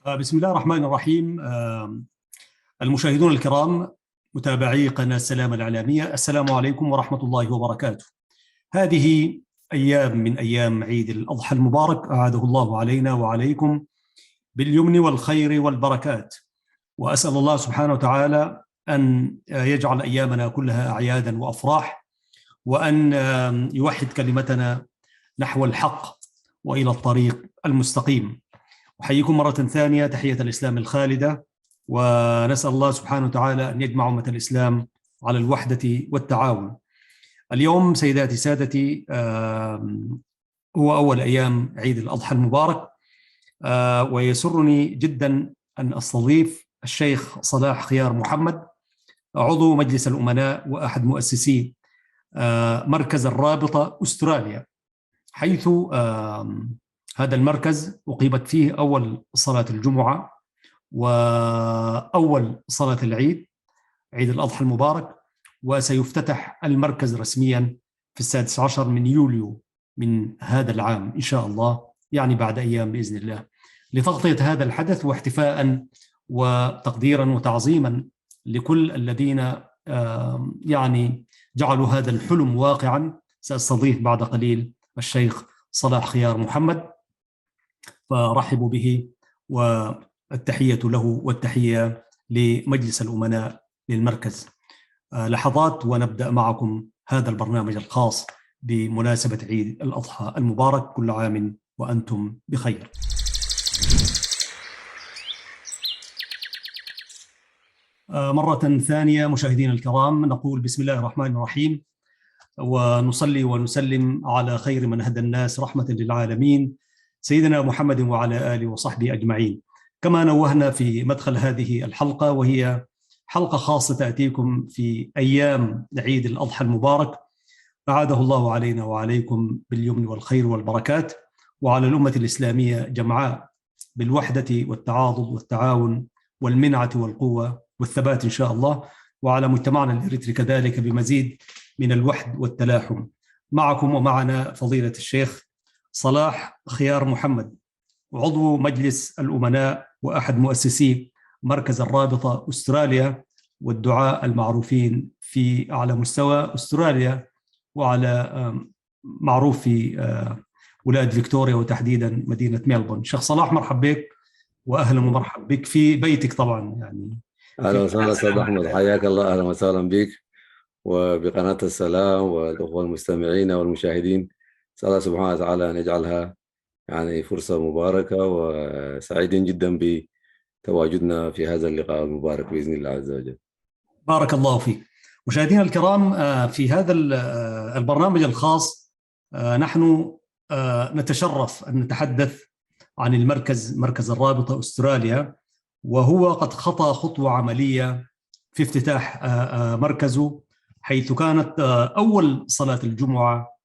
بسم الله الرحمن الرحيم. المشاهدون الكرام، متابعي قناة السلام الإعلامية، السلام عليكم ورحمة الله وبركاته. هذه أيام من أيام عيد الأضحى المبارك، أعاده الله علينا وعليكم باليمن والخير والبركات، وأسأل الله سبحانه وتعالى أن يجعل أيامنا كلها أعيادا وأفراح، وأن يوحد كلمتنا نحو الحق وإلى الطريق المستقيم. أحييكم مرة ثانية تحية الإسلام الخالدة، ونسأل الله سبحانه وتعالى أن يجمع أمة الإسلام على الوحدة والتعاون. اليوم سيداتي سادتي هو أول أيام عيد الأضحى المبارك، ويسرني جدا أن أستضيف الشيخ صلاح خيار محمد، عضو مجلس الأمناء وأحد مؤسسي مركز الرابطة أستراليا، حيث هذا المركز أقيمت فيه أول صلاة الجمعة وأول صلاة العيد، عيد الأضحى المبارك، وسيفتتح المركز رسميا في 16 من يوليو من هذا العام إن شاء الله، يعني بعد أيام بإذن الله، لتغطية هذا الحدث واحتفاء وتقديرا وتعظيما لكل الذين يعني جعلوا هذا الحلم واقعا. سأستضيف بعد قليل الشيخ صلاح خيار محمد، فرحبوا به، والتحية له والتحية لمجلس الأمناء للمركز. لحظات ونبدأ معكم هذا البرنامج الخاص بمناسبة عيد الأضحى المبارك. كل عام وأنتم بخير. مرة ثانية مشاهدينا الكرام، نقول بسم الله الرحمن الرحيم، ونصلي ونسلم على خير من هدى الناس رحمة للعالمين، سيدنا محمد وعلى آله وصحبه أجمعين. كما نوهنا في مدخل هذه الحلقة، وهي حلقة خاصة تأتيكم في أيام عيد الأضحى المبارك، أعاده الله علينا وعليكم باليمن والخير والبركات، وعلى الأمة الإسلامية جمعاء بالوحدة والتعاضد والتعاون والمنعة والقوة والثبات إن شاء الله، وعلى مجتمعنا الإريتري كذلك بمزيد من الوحد والتلاحم. معكم ومعنا فضيلة الشيخ صلاح خيار محمد، عضو مجلس الأمناء وأحد مؤسسي مركز الرابطة أستراليا، والدعاء المعروفين في على مستوى أستراليا وعلى معروف في ولاية فيكتوريا وتحديدا مدينة ميلبورن. شيخ صلاح، مرحب بك وأهلا ومرحب بك في بيتك طبعا، يعني أهلا وسهلا أستاذ أحمد، حياك الله، أهلا وسهلا بك وبقناة السلام والأخوة المستمعين والمشاهدين. أسأل الله سبحانه وتعالى أن يجعلها يعني فرصة مباركة، وسعيدين جدا بتواجدنا في هذا اللقاء المبارك بإذن الله عز وجل. بارك الله فيك. مشاهدينا الكرام، في هذا البرنامج الخاص نحن نتشرف أن نتحدث عن مركز الرابطة أستراليا، وهو قد خطى خطوة عملية في افتتاح مركزه، حيث كانت أول صلاة الجمعة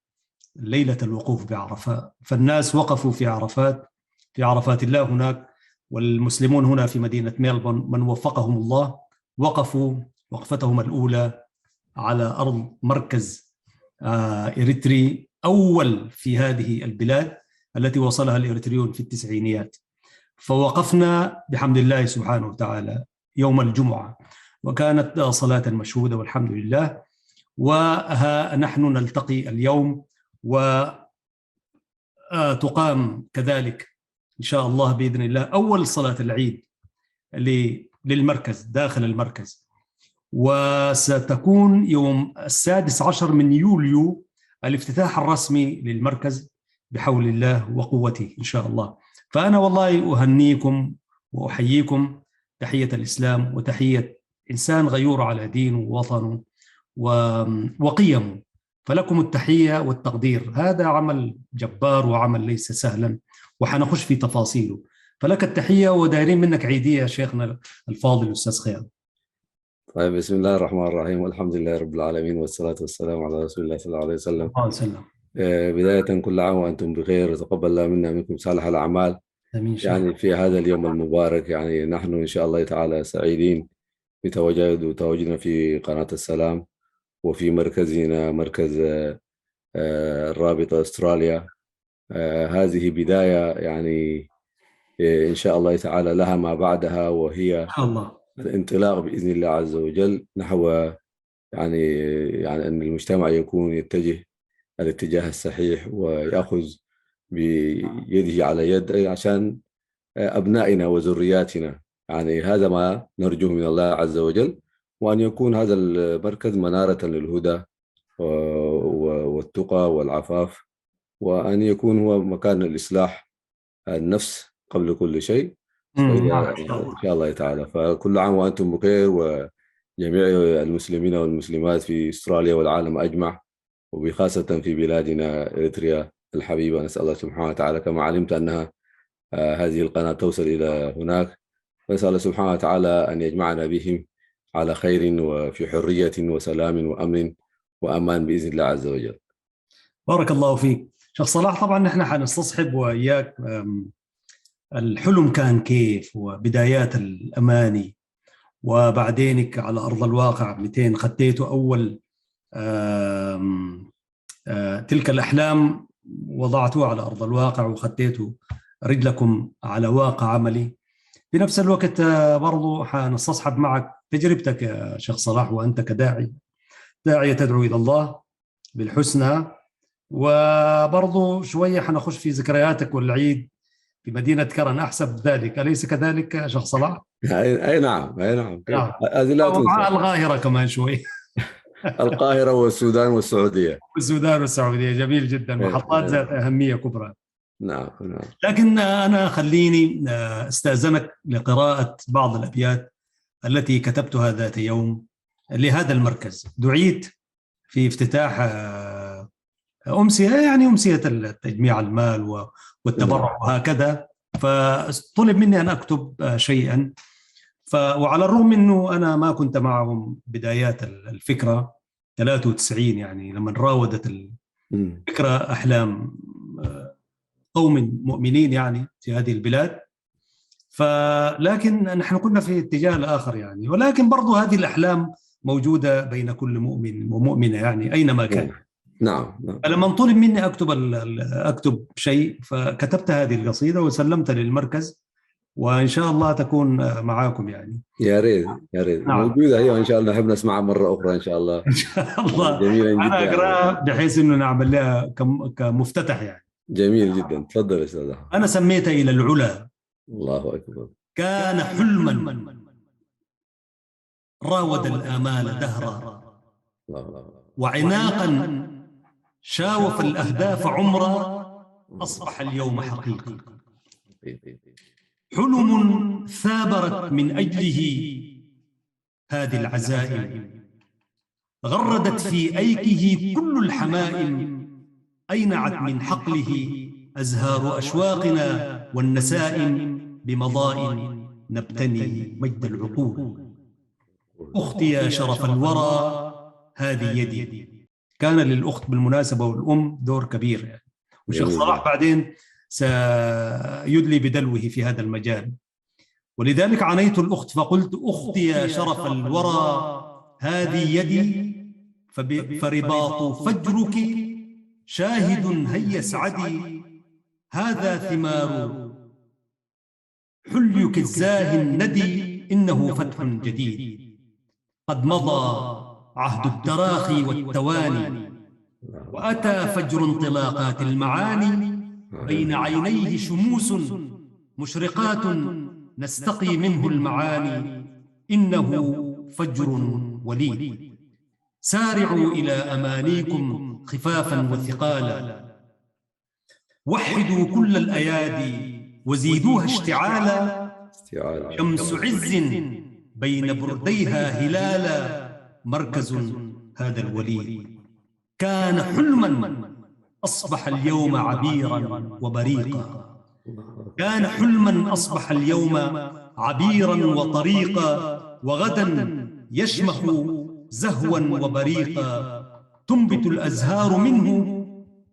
ليلة الوقوف بعرفات، فالناس وقفوا في عرفات الله هناك، والمسلمون هنا في مدينة ميلبورن من وفقهم الله وقفوا وقفتهم الأولى على أرض مركز إريتري أول في هذه البلاد التي وصلها الإريتريون في التسعينيات. فوقفنا بحمد الله سبحانه وتعالى يوم الجمعة، وكانت صلاة مشهودة والحمد لله. وها نحن نلتقي اليوم، وتقام كذلك إن شاء الله بإذن الله أول صلاة العيد للمركز داخل المركز، وستكون يوم 16 من يوليو الافتتاح الرسمي للمركز بحول الله وقوته إن شاء الله. فأنا والله أهنيكم وأحييكم تحية الإسلام وتحية إنسان غيور على دينه ووطنه وقيمه، فلكم التحية والتقدير. هذا عمل جبار وعمل ليس سهلا، وحنخش في تفاصيله، فلك التحية ودايرين منك عيدية شيخنا الفاضل الأستاذ خيار. طيب، بسم الله الرحمن الرحيم، والحمد لله رب العالمين، والصلاة والسلام على رسول الله صلى الله عليه وسلم. بداية كل عام وأنتم بخير، وتقبل الله منا منكم صالح الأعمال. يعني في هذا اليوم المبارك، يعني نحن إن شاء الله تعالى سعيدين بتواجدنا في قناة السلام وفي مركزنا مركز الرابطة أستراليا. هذه بداية يعني إن شاء الله تعالى لها ما بعدها، وهي الانطلاق بإذن الله عز وجل نحو يعني أن المجتمع يكون يتجه الاتجاه الصحيح ويأخذ بيده على يد عشان أبنائنا وذرياتنا. يعني هذا ما نرجوه من الله عز وجل، وأن يكون هذا المركز منارة للهدى والتقى والعفاف، وأن يكون هو مكان الإصلاح النفس قبل كل شيء. إن شاء الله تعالى. فكل عام وأنتم بخير، وجميع المسلمين والمسلمات في أستراليا والعالم أجمع، وبخاصة في بلادنا إريتريا الحبيبة. نسأل الله سبحانه وتعالى كما علمت أنها هذه القناة توصل إلى هناك، نسأل الله سبحانه وتعالى أن يجمعنا بهم على خير وفي حرية وسلام وأمن وأمان بإذن الله عز وجل. بارك الله فيك شيخ صلاح. طبعا نحن حنستصحب وإياك الحلم كان كيف، وبدايات الأماني، وبعدينك على أرض الواقع 200 خطيتوا أول تلك الأحلام وضعتوها على أرض الواقع، وخطيتوا رجلكم على واقع عملي. في نفس الوقت برضو حنستصحب معك تجربتك يا شيخ صلاح، وأنت داعية تدعو إلى الله بالحسنى. وبرضو شوية حنخش في ذكرياتك والعيد في مدينة كرن، أحسب ذلك، أليس كذلك يا شيخ صلاح؟ أي نعم. هذه لا تنسى. ومع القاهرة كمان شوي. القاهرة والسودان والسعودية. جميل جدا، محطات ذات أهمية كبرى. نعم. لكن أنا خليني استأذنك لقراءة بعض الأبيات التي كتبتها ذات يوم لهذا المركز. دعيت في افتتاح أمسية، يعني أمسية تجميع المال والتبرع وهكذا، فطلب مني أن أكتب شيئا. وعلى الرغم أنه أنا ما كنت معهم بدايات الفكرة 93، يعني لما راودت الفكرة أحلام قوم مؤمنين يعني في هذه البلاد، لكن نحن كنا في اتجاه الآخر يعني. ولكن برضو هذه الأحلام موجودة بين كل مؤمن ومؤمنة يعني أينما كان. نعم. فلما طلب مني أكتب شيء، فكتبت هذه القصيدة وسلمتها للمركز، وإن شاء الله تكون معاكم يعني. يا ريت. نعم. موجودة هي، وإن شاء الله نحب نسمعها مرة أخرى إن شاء الله. إن شاء الله. جميلة جدا. أنا أقرأها بحيث إنه نعمل لها كمفتتح يعني. جميل جدا. تفضل يا أستاذ. أنا سميتها إلى العلا. الله أكبر. كان حلما راود الآمال دهرا، وعناقا شاوف الأهداف عمرا، أصبح اليوم حقيقة. حلم ثابرت من أجله هذه العزائم، غردت في أيكه كل الحمائم، أينعت من حقله أزهار أشواقنا والنسائم، بمضائن نبتني مجد العقول. أختي يا شرف الورى هذه يدي. كان للأخت بالمناسبة والأم دور كبير يعني، والشيخ صلاح بعدين سيدلي بدلوه في هذا المجال. ولذلك عنيت الأخت فقلت: أختي يا شرف الورى هذه يدي، فرباط فجرك شاهد هيا اسعدي، هذا ثمار حليك الزاهي الندي، إنه فتح جديد، قد مضى عهد التراخي والتواني، وأتى فجر انطلاقات المعاني، بين عينيه شموس مشرقات نستقي منه المعاني، إنه فجر وليد. سارعوا إلى أمانيكم خفافا وثقالا، وحدوا كل الأيادي وزيدوها اشتعالا، شمس عز بين برديها هلالا، مركز هذا الوليد. كان حلما أصبح اليوم عبيرا وبريقا، كان حلما أصبح اليوم عبيرا وطريقا، وغدا يشمخ زهوا وبريقا، تنبت الأزهار منه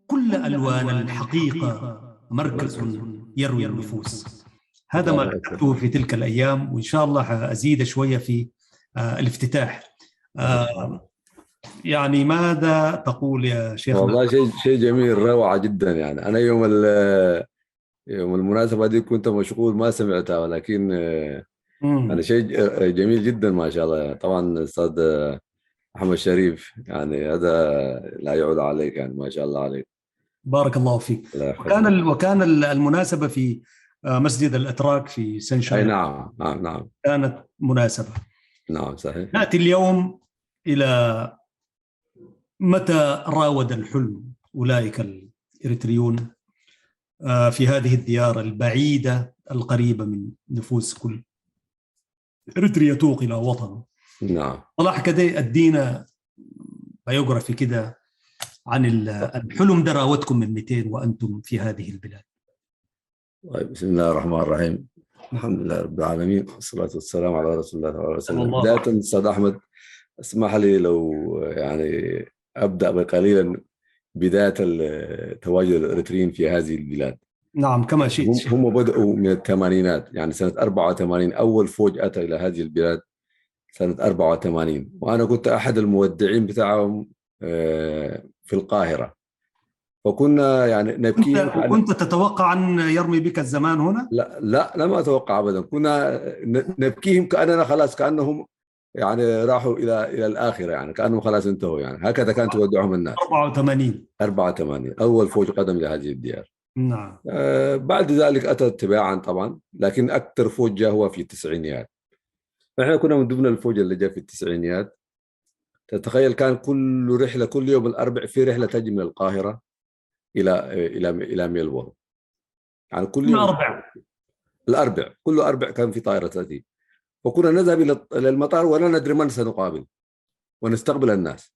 كل ألوان الحقيقة، مركز يروي النفوس. هذا ما كتبته في تلك الأيام، وإن شاء الله أزيد شوية في الافتتاح. يعني ماذا تقول يا شيخ؟ والله شيء جميل، روعة جدا. يعني أنا يوم يوم المناسبة دي كنت مشغول ما سمعتها، ولكن يعني شيء جميل جدا ما شاء الله. طبعا أستاذ أحمد شريف، يعني هذا لا يعود عليك، يعني ما شاء الله عليك. بارك الله فيك. الله يحفظك. وكان المناسبة في مسجد الأتراك في أي سنشاير. نعم نعم نعم كانت مناسبة. نعم صحيح. نأتي اليوم إلى متى راود الحلم أولئك الإريتريون في هذه الديار البعيدة القريبة من نفوس كل إريتريا يتوق إلى وطنه. نعم. صلاح كده أدينا بيوغرافي كده عن الحلم ده راودكم من 200 وأنتم في هذه البلاد. طيب، بسم الله الرحمن الرحيم. الحمد لله رب العالمين، والصلاة والسلام على رسول الله صلى الله عليه وسلم. بداية أستاذ أحمد، اسمح لي لو يعني أبدأ قليلا بداية تواجد الإريتريين في هذه البلاد. نعم كما شئت. هم بدأوا من الثمانينات، يعني سنة 84 أول فوج أتى إلى هذه البلاد سنة 84، وأنا كنت أحد المودعين بتاعهم في القاهرة. فكنا يعني نبكيهم. كنت تتوقع أن يرمي بك الزمان هنا؟ لا لا، لم أتوقع أبدا. كنا نبكيهم كأننا خلاص، كأنهم يعني راحوا إلى الآخرة، يعني كأنهم خلاص انتهوا. يعني هكذا كانت تودعهم الناس. 84 أول فوج قدم لهذه الديار. نعم. بعد ذلك أتى تباعا طبعا، لكن أكثر فوج جاء هو في التسعينيات. فإحنا كنا من ضمن الفوج اللي جاء في التسعينيات. تتخيل كان كل رحلة، كل يوم الأربع في رحلة تجي من القاهرة إلى ميلبورن. يعني كل يوم الأربع، كل أربع كان في طائرة تأتي. وكنا نذهب إلى المطار ولا ندري من سنقابل ونستقبل الناس.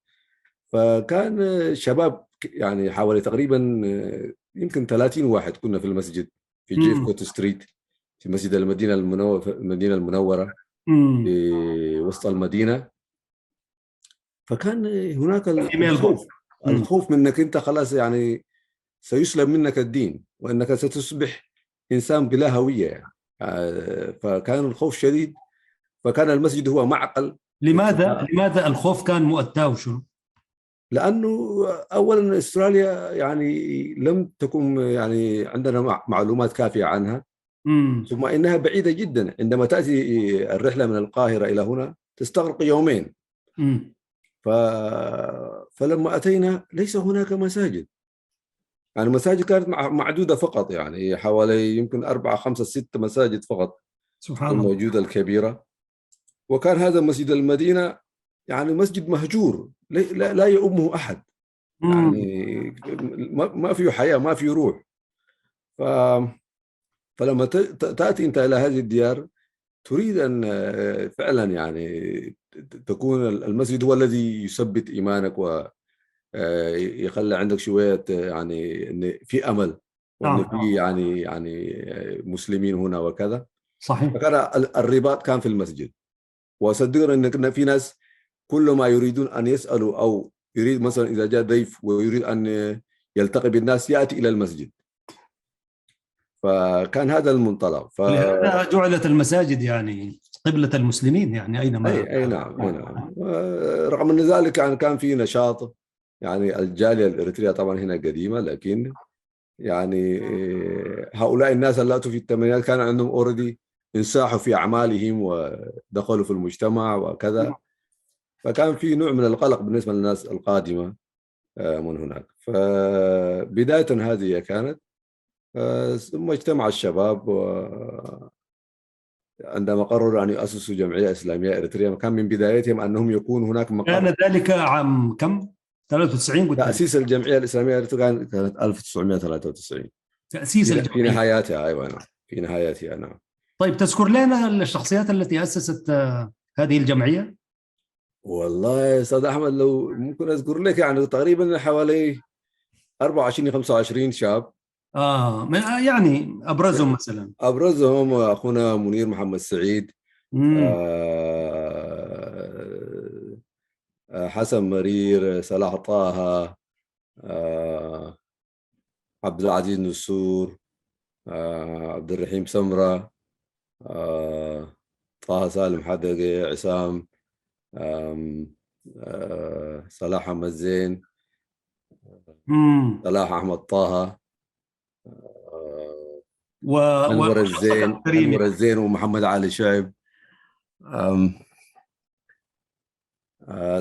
فكان شباب يعني حوالي تقريبا يمكن 30 واحد كنا في المسجد في جيف كوت ستريت، في مسجد المدينة المنورة في وسط المدينة. فكان هناك الخوف من أنك أنت خلاص يعني سيسلب منك الدين، وأنك ستصبح إنسان بلا هوية يعني. فكان الخوف شديد. فكان المسجد هو معقل. لماذا الخوف كان مؤتاه شنو؟ لأنه أولا أستراليا يعني لم تكن يعني عندنا معلومات كافية عنها. ثم إنها بعيدة جدا. عندما تأتي الرحلة من القاهرة إلى هنا تستغرق يومين. فلما أتينا ليس هناك مساجد. يعني المساجد كانت معدودة فقط، يعني حوالي يمكن 4 5 6 مساجد فقط سبحان الله الموجودة الكبيرة. وكان هذا مسجد المدينة يعني مسجد مهجور، لا يؤمه أحد. يعني ما فيه حياة، ما فيه روح. فلما تأتي أنت إلى هذه الديار تريد أن فعلا يعني تكون المسجد هو الذي يثبت إيمانك ويخلي عندك شوية يعني إن في أمل، وإن في يعني مسلمين هنا وكذا. صحيح. فكان الرباط كان في المسجد. وصدقنا إن في ناس كل ما يريدون أن يسألوا، أو يريد مثلا إذا جاء ضيف ويريد أن يلتقي بالناس يأتي إلى المسجد. فكان هذا المنطلق. لهذا جعلت المساجد يعني قبلة المسلمين، يعني أينما. أي نعم أي نعم. رغم أن ذلك يعني كان في نشاط. يعني الجالية الإريترية طبعا هنا قديمة، لكن يعني هؤلاء الناس اللي أتوا في الثمانينات كان عندهم أوريدي انساحوا في أعمالهم ودخلوا في المجتمع وكذا. فكان في نوع من القلق بالنسبة للناس القادمة من هناك. فبداية هذه كانت، ثم اجتمع الشباب عندما قرروا أن يؤسسوا جمعية إسلامية إريترية. كان من بدايتهم أنهم يكون هناك مقر. كان ذلك عام كم؟ 93 قلت. تأسيس الجمعية الإسلامية الإريترية كانت 1993. تأسيس الجمعية في نهايتها. أيوة نعم، في نهايتها نعم. طيب تذكر لنا الشخصيات التي أسست هذه الجمعية؟ والله يا أستاذ أحمد لو ممكن أذكر لك يعني تقريبا حوالي 24 25 شاب. يعني أبرزهم مثلا. أبرزهم أخونا منير محمد سعيد، حسن مرير، صلاح طه، عبد العزيز نسور، عبد الرحيم سمرة، طه سالم حدقي، عسام، صلاح أحمد زين، صلاح أحمد طه، أنور الزين ومحمد علي شعب.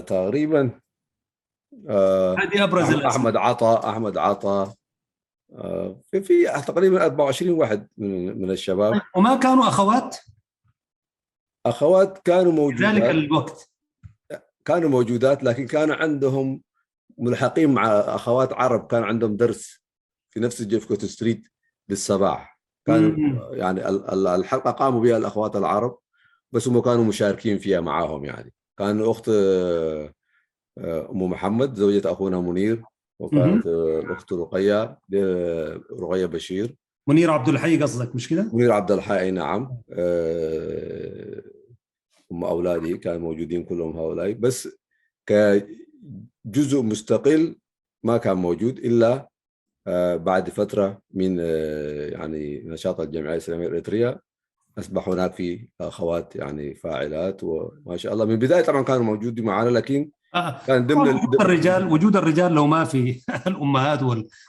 تقريبا هذه ابرز احمد عطا في تقريبا 24 واحد من الشباب. وما كانوا اخوات كانوا موجودات في ذلك الوقت، كانوا موجودات، لكن كانوا عندهم ملحقين مع اخوات عرب، كان عندهم درس في نفس جيفكوت ستريت بالصباح. كانوا يعني الحلقه قاموا بها الاخوات العرب، بس هم كانوا مشاركين فيها معاهم. يعني كان اخت ام محمد زوجة اخونا منير، وكانت الاخت رقية بشير. منير عبد الحي قصدك، مش كده؟ منير عبد الحي، نعم. هم اولادي كانوا موجودين كلهم هؤلاء، بس كجزء مستقل ما كان موجود الا بعد فتره من يعني نشاط الجمعيه الاسلاميه الاريتريه. اصبح هناك في اخوات يعني فاعلات، وما شاء الله من البدايه طبعا كانوا موجودين معنا، لكن كان ضمن وجود الرجال لو ما في الامهات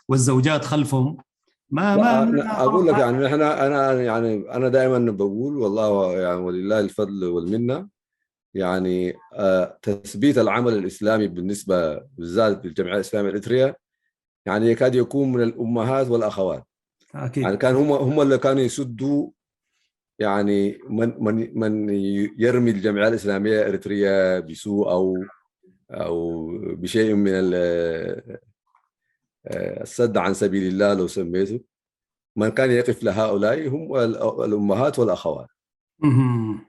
والزوجات خلفهم ما اقول لك يعني انا دائما بقول والله يعني ولله الفضل والمنه. يعني تثبيت العمل الاسلامي بالنسبه بالذات بالجمعيه الاسلاميه الاريتريه يعني يكاد يكون من الامهات والاخوات. أكيد. يعني كان هم اللي كانوا يسدوا، يعني من يرمي الجمعيه الاسلاميه الاريتريه بسوء او بشيء من السد عن سبيل الله لو سميته، من كان يقف لهؤلاء هم الامهات والاخوات.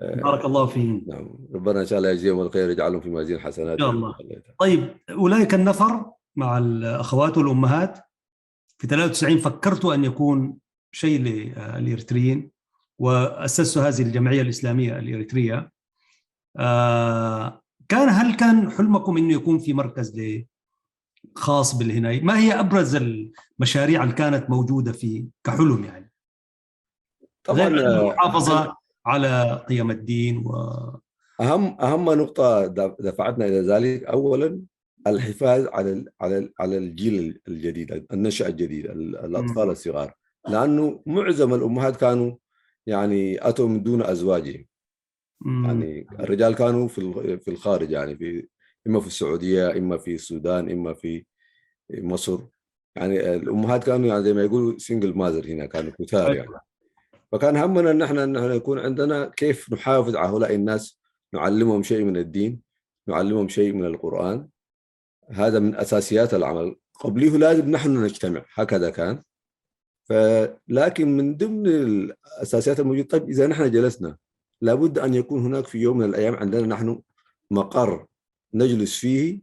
بارك الله فيهم. نعم، ربنا ان شاء الله يجزيهم الخير، يجعلهم في موازين حسناتهم ان شاء الله. طيب اولئك النفر مع الاخوات والامهات في 93 فكرتوا ان يكون شيء للإريتريين واسسوا هذه الجمعيه الاسلاميه الاريتريه. هل كان حلمكم انه يكون في مركز خاص بالهناي؟ ما هي ابرز المشاريع اللي كانت موجوده في كحلم يعني؟ طبعا المحافظه على قيم الدين اهم نقطه دفعتنا الى ذلك اولا الحفاظ على الجيل الجديد، النشأة الجديد، الاطفال الصغار، لانه معظم الامهات كانوا يعني اتوا من دون ازواجهم. يعني الرجال كانوا في الخارج، يعني اما في السعوديه، اما في السودان، اما في مصر. يعني الامهات كانوا يعني زي ما يقولوا سنجل ماذر، هنا كانوا كثار يعني. فكان همنا ان احنا يكون عندنا كيف نحافظ على هؤلاء الناس، نعلمهم شيء من الدين، نعلمهم شيء من القرآن. هذا من اساسيات العمل. قبله لازم نحن نجتمع، هكذا كان. لكن من ضمن الاساسيات الموجوده، طيب اذا نحن جلسنا لابد ان يكون هناك في يوم من الايام عندنا نحن مقر نجلس فيه،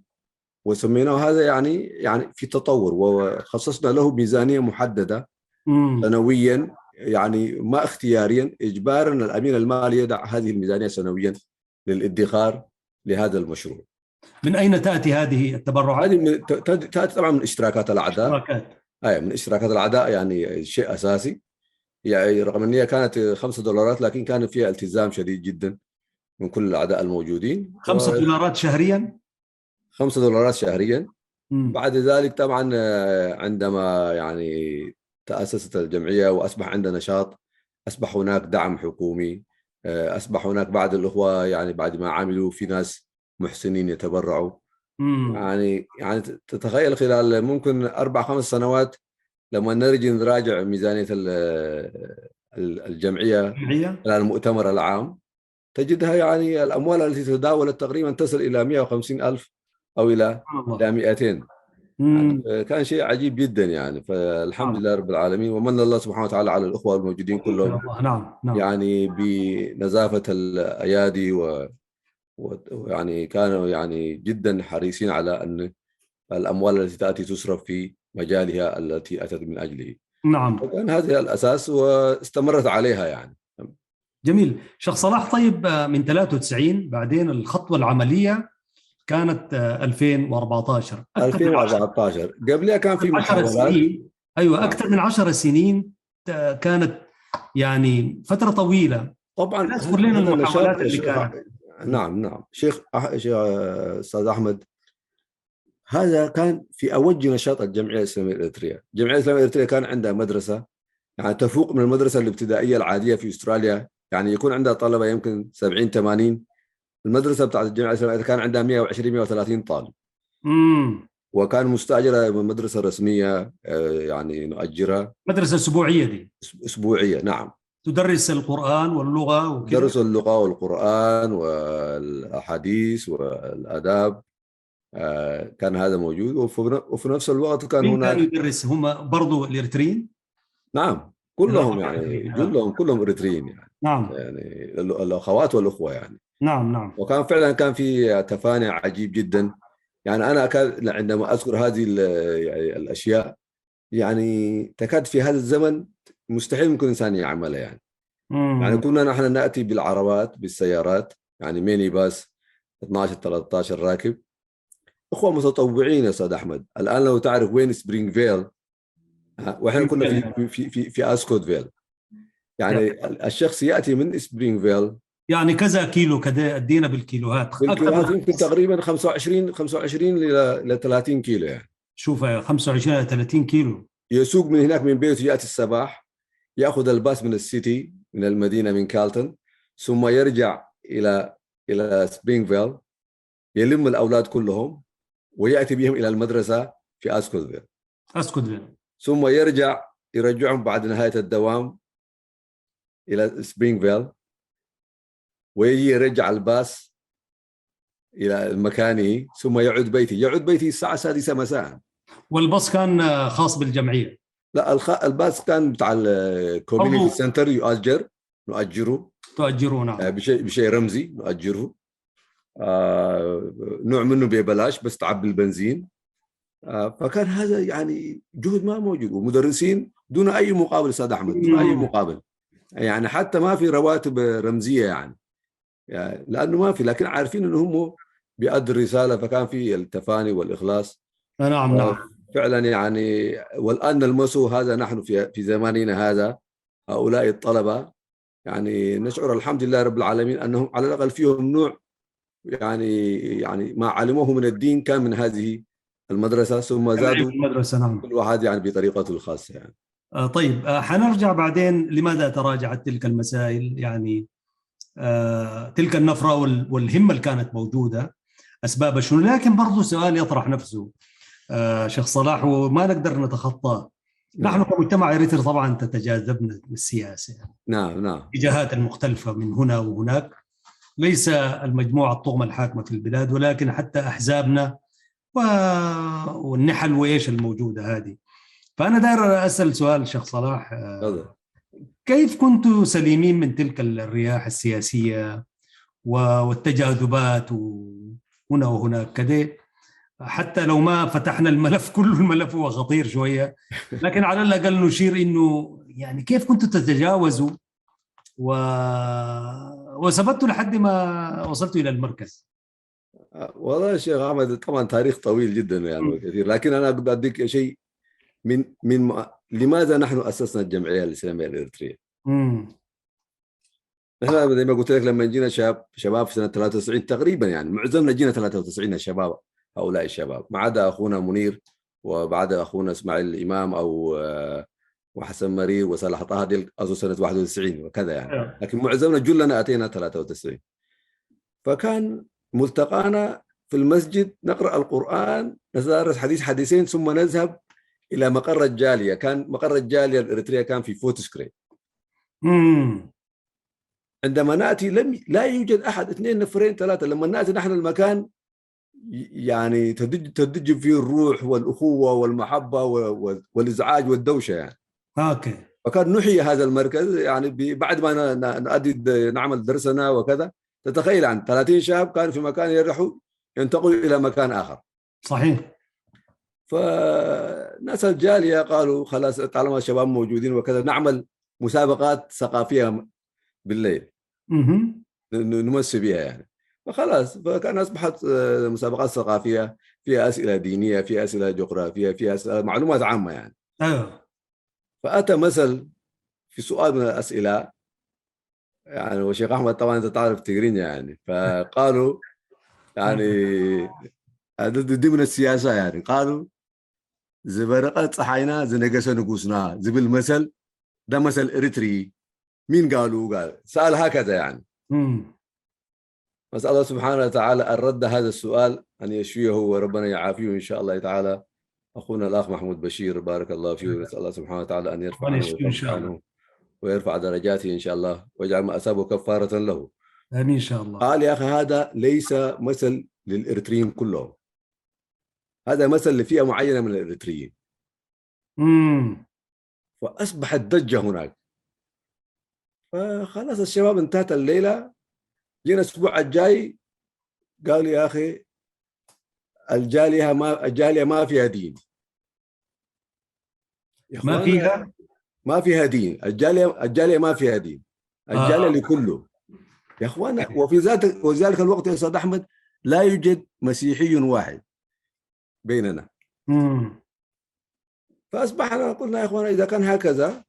وسميناه هذا يعني في تطور، وخصصنا له ميزانيه محدده سنويا، يعني ما اختياريا، اجبارا الامين المالي يدع هذه الميزانيه سنويا للادخار لهذا المشروع. من اين تاتي هذه التبرعات؟ هذه تاتي طبعا من اشتراكات الاعضاء. من اشتراكات الاعضاء، يعني شيء اساسي. يعني رغم ان هي كانت $5، لكن كان فيها التزام شديد جدا من كل الاعضاء الموجودين. $5 شهريا؟ $5 شهريا. بعد ذلك طبعا عندما يعني تأسست الجمعية وأصبح عندنا نشاط، أصبح هناك دعم حكومي، أصبح هناك بعض الأخوة يعني بعد ما عملوا في ناس محسنين يتبرعوا. يعني تتخيل خلال ممكن 4-5 سنوات لما نراجع ميزانية الجمعية خلال المؤتمر العام، تجدها يعني الأموال التي تداولت تقريبا تصل إلى 150,000 أو إلى 200. يعني كان شيء عجيب جدا يعني. فالحمد لله رب العالمين، ومن الله سبحانه وتعالى على الأخوة الموجودين كلهم. نعم. يعني بنزافة الأيادي ويعني كانوا يعني جدا حريصين على أن الأموال التي تأتي تصرف في مجالها التي أتت من أجله. نعم. وكان هذا الأساس واستمرت عليها يعني. جميل. شيخ صلاح، طيب من 93 بعدين الخطوة العملية كانت 2014. 2014 قبلها كان في محاولات. ايوه، اكثر من 10 سنين كانت يعني فتره طويله. طبعا اذكر لنا المحاولات اللي كانت. نعم شيخ استاذ احمد، هذا كان في اوج نشاط الجمعيه الاسلاميه الاريتريه. الجمعيه الاسلاميه الاريتريه كان عندها مدرسه يعني تفوق من المدرسة الابتدائية العادية في أستراليا. يعني يكون عندها طلبة يمكن 70 80. المدرسة بتاعت الجامعة الإسلامية كان عندها 120 130 طالب. وكان مستأجرة من مدرسة رسمية، يعني نؤجرها. مدرسة أسبوعية دي؟ أسبوعية، نعم. تدرس القرآن واللغة وكذا؟ درس اللغة والقرآن والأحاديث والآداب، كان هذا موجود. وفي نفس الوقت كان مين كانوا هناك، يدرس؟ هم برضو الإريتريين؟ نعم كلهم يعني كلهم إريتريين يعني. نعم. يعني الأخوات والأخوة يعني. نعم نعم. وكان فعلا كان في تفاني عجيب جدا. يعني أنا عندما أذكر هذه يعني الأشياء، يعني تكاد في هذا الزمن مستحيل ممكن إنسان يعملها يعني. يعني كنا نحن نأتي بالعربات بالسيارات، يعني ميني باس 12 13 راكب، اخوه متطوعين يا استاذ احمد. الان لو تعرف وين سبرينغ فيل، واحنا كنا في اسكوت فيل. يعني الشخص ياتي من سبرينغ فيل، يعني كذا كيلو كذا، ادينا بالكيلوهات. بالكيلوهات يمكن تقريبا 25 الى 30 كيلو يعني. شوف 25 الى 30 كيلو. يسوق من هناك من بيته، ياتي الصباح، ياخذ الباص من السيتي، من المدينه، من كالتون، ثم يرجع الى سبرينغ فيل، يلم الاولاد كلهم وياتي بهم الى المدرسه في اسكوت فيل. ثم يرجعهم بعد نهايه الدوام الى سبرينغ فيل، ويجي يرجع الباص الى مكانه، ثم يعود بيتي الساعه 6 مساء. والباص كان خاص بالجمعيه؟ لا، الباص كان بتاع الكوميونتي سنتر، نؤجره. نعم. بشيء رمزي نؤجره. نوع منه ببلاش بس تعبي البنزين. فكان هذا يعني جهد ما موجود، ومدرسين دون اي مقابل استاذ احمد، دون اي مقابل. يعني حتى ما في رواتب رمزيه يعني لانه ما في، لكن عارفين انهم بيأدوا الرساله، فكان في التفاني والاخلاص. نعم. فعلا يعني، والان نلمسه هذا نحن في زماننا هذا. هؤلاء الطلبه يعني نشعر الحمد لله رب العالمين انهم على الاقل فيهم نوع، يعني ما علموه من الدين كان من هذه المدرسه، ثم زادوا المدرسه. نعم. كل واحد يعني بطريقته الخاصه يعني. طيب، حنرجع بعدين لماذا تراجعت تلك المسائل، يعني تلك النفرة والهمة اللي كانت موجودة أسباب شنو. لكن برضو سؤال يطرح نفسه شيخ صلاح وما نقدر نتخطاه. نحن كمجتمع إريتري طبعا تتجاذبنا بالسياسة يعني. نعم. الاتجاهات المختلفة من هنا وهناك، ليس المجموعة الطغمة الحاكمة في البلاد، ولكن حتى أحزابنا والنحل وإيش الموجودة هذه. فأنا داير أسأل سؤال شيخ صلاح، كيف كنتوا سليمين من تلك الرياح السياسية والتجاذبات وهنا وهناك كده، حتى لو ما فتحنا الملف كله، الملف هو خطير شوية، لكن على الأقل نشير إنه يعني كيف كنتوا تتجاوزوا وثبتوا لحد ما وصلتوا إلى المركز؟ والله يا شيخ أحمد، طبعا تاريخ طويل جدا يعني وكثير، لكن أنا بدي أديك شيء من لماذا نحن أسسنا الجمعية الإسلامية الإريترية. نحن زي ما قلت لك لما جينا شباب في سنة 93 تقريبا، يعني معظمنا جينا 93 الشباب، هؤلاء الشباب، ما عدا أخونا منير وبعد أخونا إسماعيل الإمام وحسن مرير وصالح طه، دي أظن سنة 91 وكذا يعني. لكن معظمنا جلنا أتينا 93. فكان ملتقانا في المسجد، نقرأ القرآن، ندرس حديثين، ثم نذهب إلى مقر الجالية. كان مقر الجالية الإريترية كان في فوتسكري. عندما نأتي لا يوجد أحد، 2 نفرين 3. لما نأتي نحن المكان يعني تدج فيه الروح والأخوة والمحبة والإزعاج والدوشة يعني. فكان نحيي هذا المركز يعني بعد ما نعمل درسنا وكذا. تتخيل عن 30 شاب كانوا في مكان يرحوا ينتقلوا إلى مكان آخر. صحيح. فناس الجالية قالوا خلاص طالما الشباب موجودين وكذا، نعمل مسابقات ثقافية بالليل نمسي بها يعني. فخلاص فكان أصبحت مسابقات ثقافية فيها أسئلة دينية، فيها أسئلة جغرافية، فيها أسئلة معلومات عامة يعني. فأتى مثل في سؤال من الأسئلة يعني، وشيخ أحمد طبعا أنت تعرف تقرينيا يعني، فقالوا يعني دي من السياسة يعني. قالوا زبرقت صحينا زنقس نقوسنا، زي بالمثل ده مثل إريتري، مين قالوا؟ قال سأل هكذا يعني. نسأل الله سبحانه وتعالى أن رد هذا السؤال أن يشفيه وربنا يعافيه إن شاء الله تعالى. أخونا الأخ محمود بشير بارك الله فيه، نسأل الله سبحانه وتعالى أن يرفع عنه ويخفف عنه ويرفع درجاته إن شاء الله ويجعل ما أصابه كفارة له. آمين إن شاء الله. قال يا أخي هذا ليس مثل للإريتريين كلهم، هذا مثل لفئة معينة من الإريتريين. فأصبحت ضجة هناك. فخلاص الشباب انتهت الليلة. جينا الأسبوع الجاي قال يا أخي الجالية ما فيها دين يا إخوانا، ما فيها دين. الجالية ما فيها دين، الجالية لكله يا إخوانا. وفي ذلك الوقت يا أستاذ أحمد لا يوجد مسيحي واحد بيننا. فأصبحنا قلنا يا إخوانا إذا كان هكذا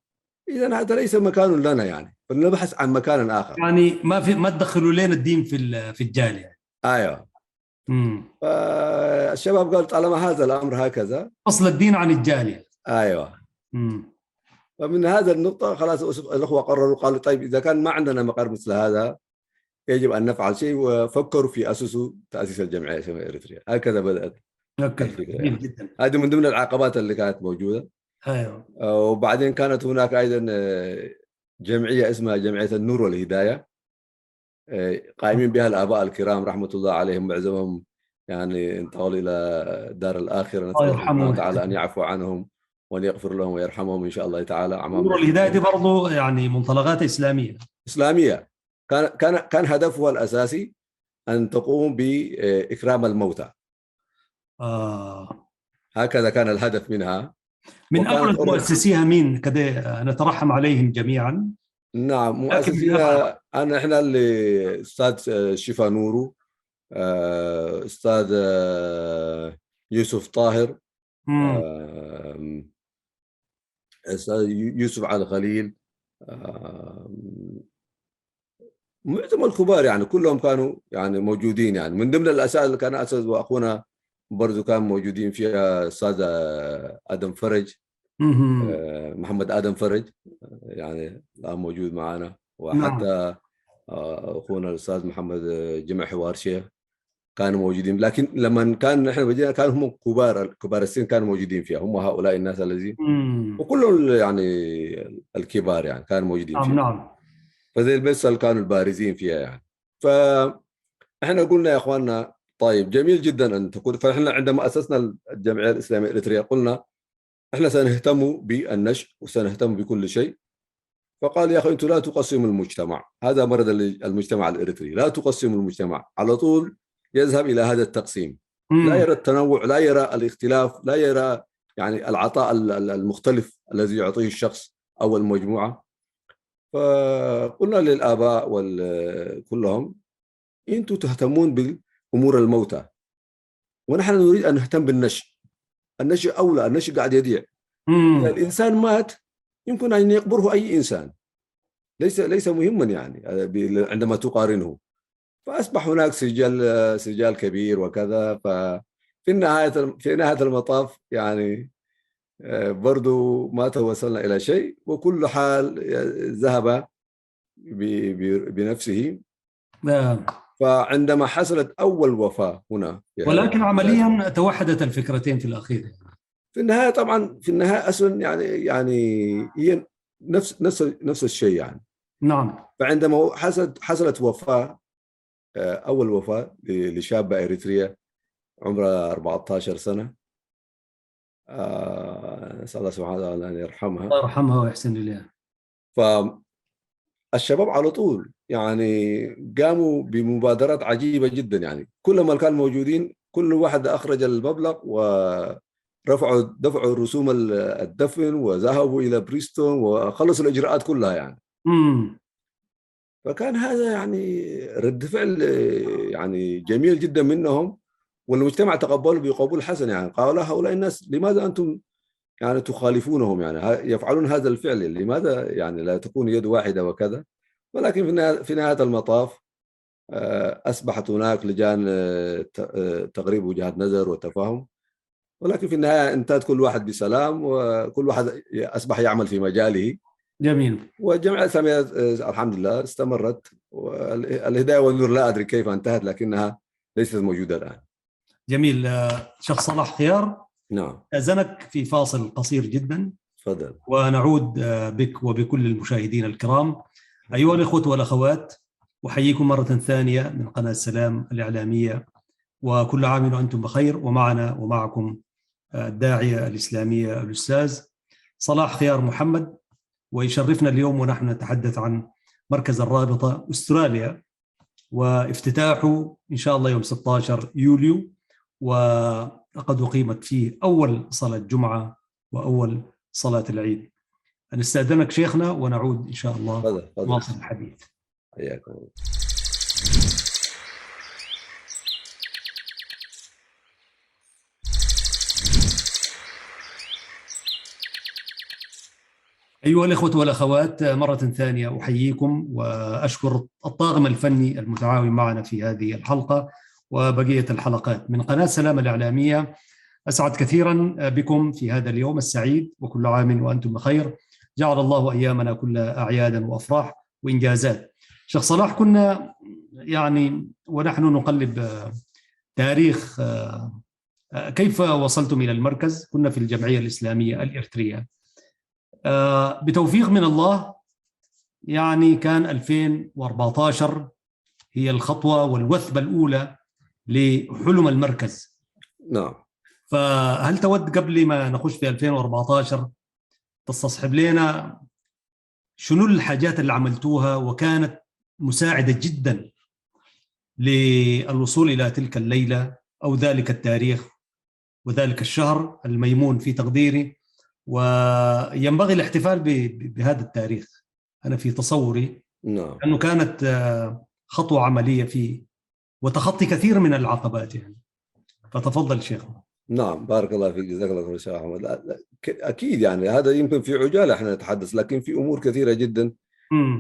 إذا هذا ليس مكان لنا يعني، فلنبحث عن مكان آخر. يعني ما تدخلوا لنا الدين في الجالية. أيوه. فالشباب قال طالما هذا الأمر هكذا أصل الدين عن الجالية. أيوه. فمن هذا النقطة خلاص الأخوة قرروا قالوا طيب إذا كان ما عندنا مقر مثل هذا يجب أن نفعل شيء، وفكروا في تأسيس الجمعية الإسلامية الإريترية. هكذا بدأت الفكرة يعني. جدا. هذه من ضمن العقبات اللي كانت موجودة. أيوه. وبعدين كانت هناك أيضا جمعية اسمها جمعية النور والهداية، قائمين بها الآباء الكرام رحمة الله عليهم، معظمهم يعني انتقلوا إلى دار الآخرة. نسأل الله تعالى أن يعفو عنهم وأن يغفر لهم ويرحمهم إن شاء الله تعالى. نور الهداية دي برضه يعني منطلقات إسلامية. كان هدفها الأساسي أن تقوم بإكرام الموتى. هكذا كان الهدف منها. من أول مؤسسيها مين كده نترحم عليهم جميعا؟ نعم مؤسسيها احنا اللي استاذ شفا نورو، استاذ يوسف طاهر، استاذ يوسف علي خليل، معظم الكبار يعني كلهم كانوا يعني موجودين. يعني من ضمن الاساتذه اللي كان اساتذه واخونا برضو كان موجودين فيها استاذ ادم فرج، محمد آدم فرج يعني الآن موجود معنا، وحتى أخونا الأستاذ محمد جمع حوار شيخ كانوا موجودين. لكن لما كان نحن بدينا كانوا هم كبار السن كانوا موجودين فيها، هم هؤلاء الناس الذين وكلهم يعني الكبار يعني كانوا موجودين فيها. نعم. فزي البسل كانوا البارزين فيها يعني. فإحنا قلنا يا إخواننا طيب جميل جدا أن تكون. فإحنا عندما أسسنا الجمعية الإسلامية الإريترية قلنا احنا سنهتم بالنشء وسنهتم بكل شيء. فقال يا اخي انتم لا تقسموا المجتمع، هذا مرض المجتمع الاريتري، لا تقسموا المجتمع، على طول يذهب الى هذا التقسيم. لا يرى التنوع، لا يرى الاختلاف، لا يرى يعني العطاء المختلف الذي يعطيه الشخص او المجموعه. فقلنا للاباء كلهم انتم تهتمون بامور الموتى ونحن نريد ان نهتم بالنشء. النشء أولى، النشء قاعد يضيع. الإنسان مات يمكن أن يقبره أي إنسان، ليس مهما يعني عندما تقارنه. فأصبح هناك سجال كبير وكذا. ففي نهاية المطاف يعني برضو ما توصلنا إلى شيء، وكل حال ذهب بنفسه. فعندما حصلت أول وفاة هنا ولكن عمليا توحدت الفكرتين في الأخير. في النهاية طبعا في النهاية أصلا يعني هي نفس الشيء يعني. نعم. فعندما حصلت وفاة، أول وفاة لشابة إريترية عمرها 14 سنة، نسأل الله سبحانه وتعالى أن يرحمها. الله يرحمها ويحسن إليها. فالشباب على طول يعني قاموا بمبادرات عجيبة جدا. يعني كل ما كانوا موجودين كل واحد أخرج المبلغ دفعوا رسوم الدفن وذهبوا إلى بريستون وخلصوا الإجراءات كلها يعني. فكان هذا يعني رد فعل يعني جميل جدا منهم، والمجتمع تقبلوا بقبول حسن. يعني قالوا هؤلاء الناس لماذا أنتم يعني تخالفونهم، يعني يفعلون هذا الفعل، لماذا يعني لا تكون يد واحدة وكذا. ولكن في نهاية المطاف أصبحت هناك لجان تقريب وجهات نظر وتفاهم، ولكن في النهاية انتهت كل واحد بسلام، وكل واحد أصبح يعمل في مجاله. جميل. والجمعية الإسلامية الحمد لله استمرت، والهداية والنور لا أدري كيف انتهت لكنها ليست موجودة الآن. جميل. شيخ صلاح خيار، نعم. أذنك في فاصل قصير جدا. تفضل. ونعود بك وبكل المشاهدين الكرام. أيها الإخوة والأخوات، أحييكم مرة ثانية من قناة السلام الإعلامية، وكل عام وأنتم بخير. ومعنا ومعكم الداعية الإسلامية الأستاذ صلاح خيار محمد، ويشرفنا اليوم ونحن نتحدث عن مركز الرابطة أستراليا، وافتتاحه إن شاء الله يوم 16 يوليو، وقد أقيمت فيه أول صلاة جمعة وأول صلاة العيد. نستأذنك شيخنا ونعود إن شاء الله نواصل الحديث. حياكم الله. أيها الإخوة والأخوات، مرة ثانية أحييكم وأشكر الطاقم الفني المتعاون معنا في هذه الحلقة وبقية الحلقات من قناة سلام الإعلامية. أسعد كثيرا بكم في هذا اليوم السعيد، وكل عام وأنتم بخير. جعل الله أيامنا كلها أعيادا وأفراح وإنجازات. شيخ صلاح، كنا يعني ونحن نقلب تاريخ كيف وصلتم إلى المركز، كنا في الجمعية الإسلامية الإريترية بتوفيق من الله. يعني كان 2014 هي الخطوة والوثبة الأولى لحلم المركز. نعم. فهل تود قبل ما نخش في 2014 تستصحب لنا شنو الحاجات اللي عملتوها وكانت مساعدة جدا للوصول إلى تلك الليلة أو ذلك التاريخ وذلك الشهر الميمون في تقديري، وينبغي الاحتفال بهذا التاريخ؟ أنا في تصوري أنه كانت خطوة عملية في وتخطي كثير من العقبات يعني. فتفضل شيخ. نعم، بارك الله فيك، جزاك الله خير شيخ أحمد. أكيد يعني هذا يمكن في عجالة احنا نتحدث، لكن في أمور كثيرة جدا.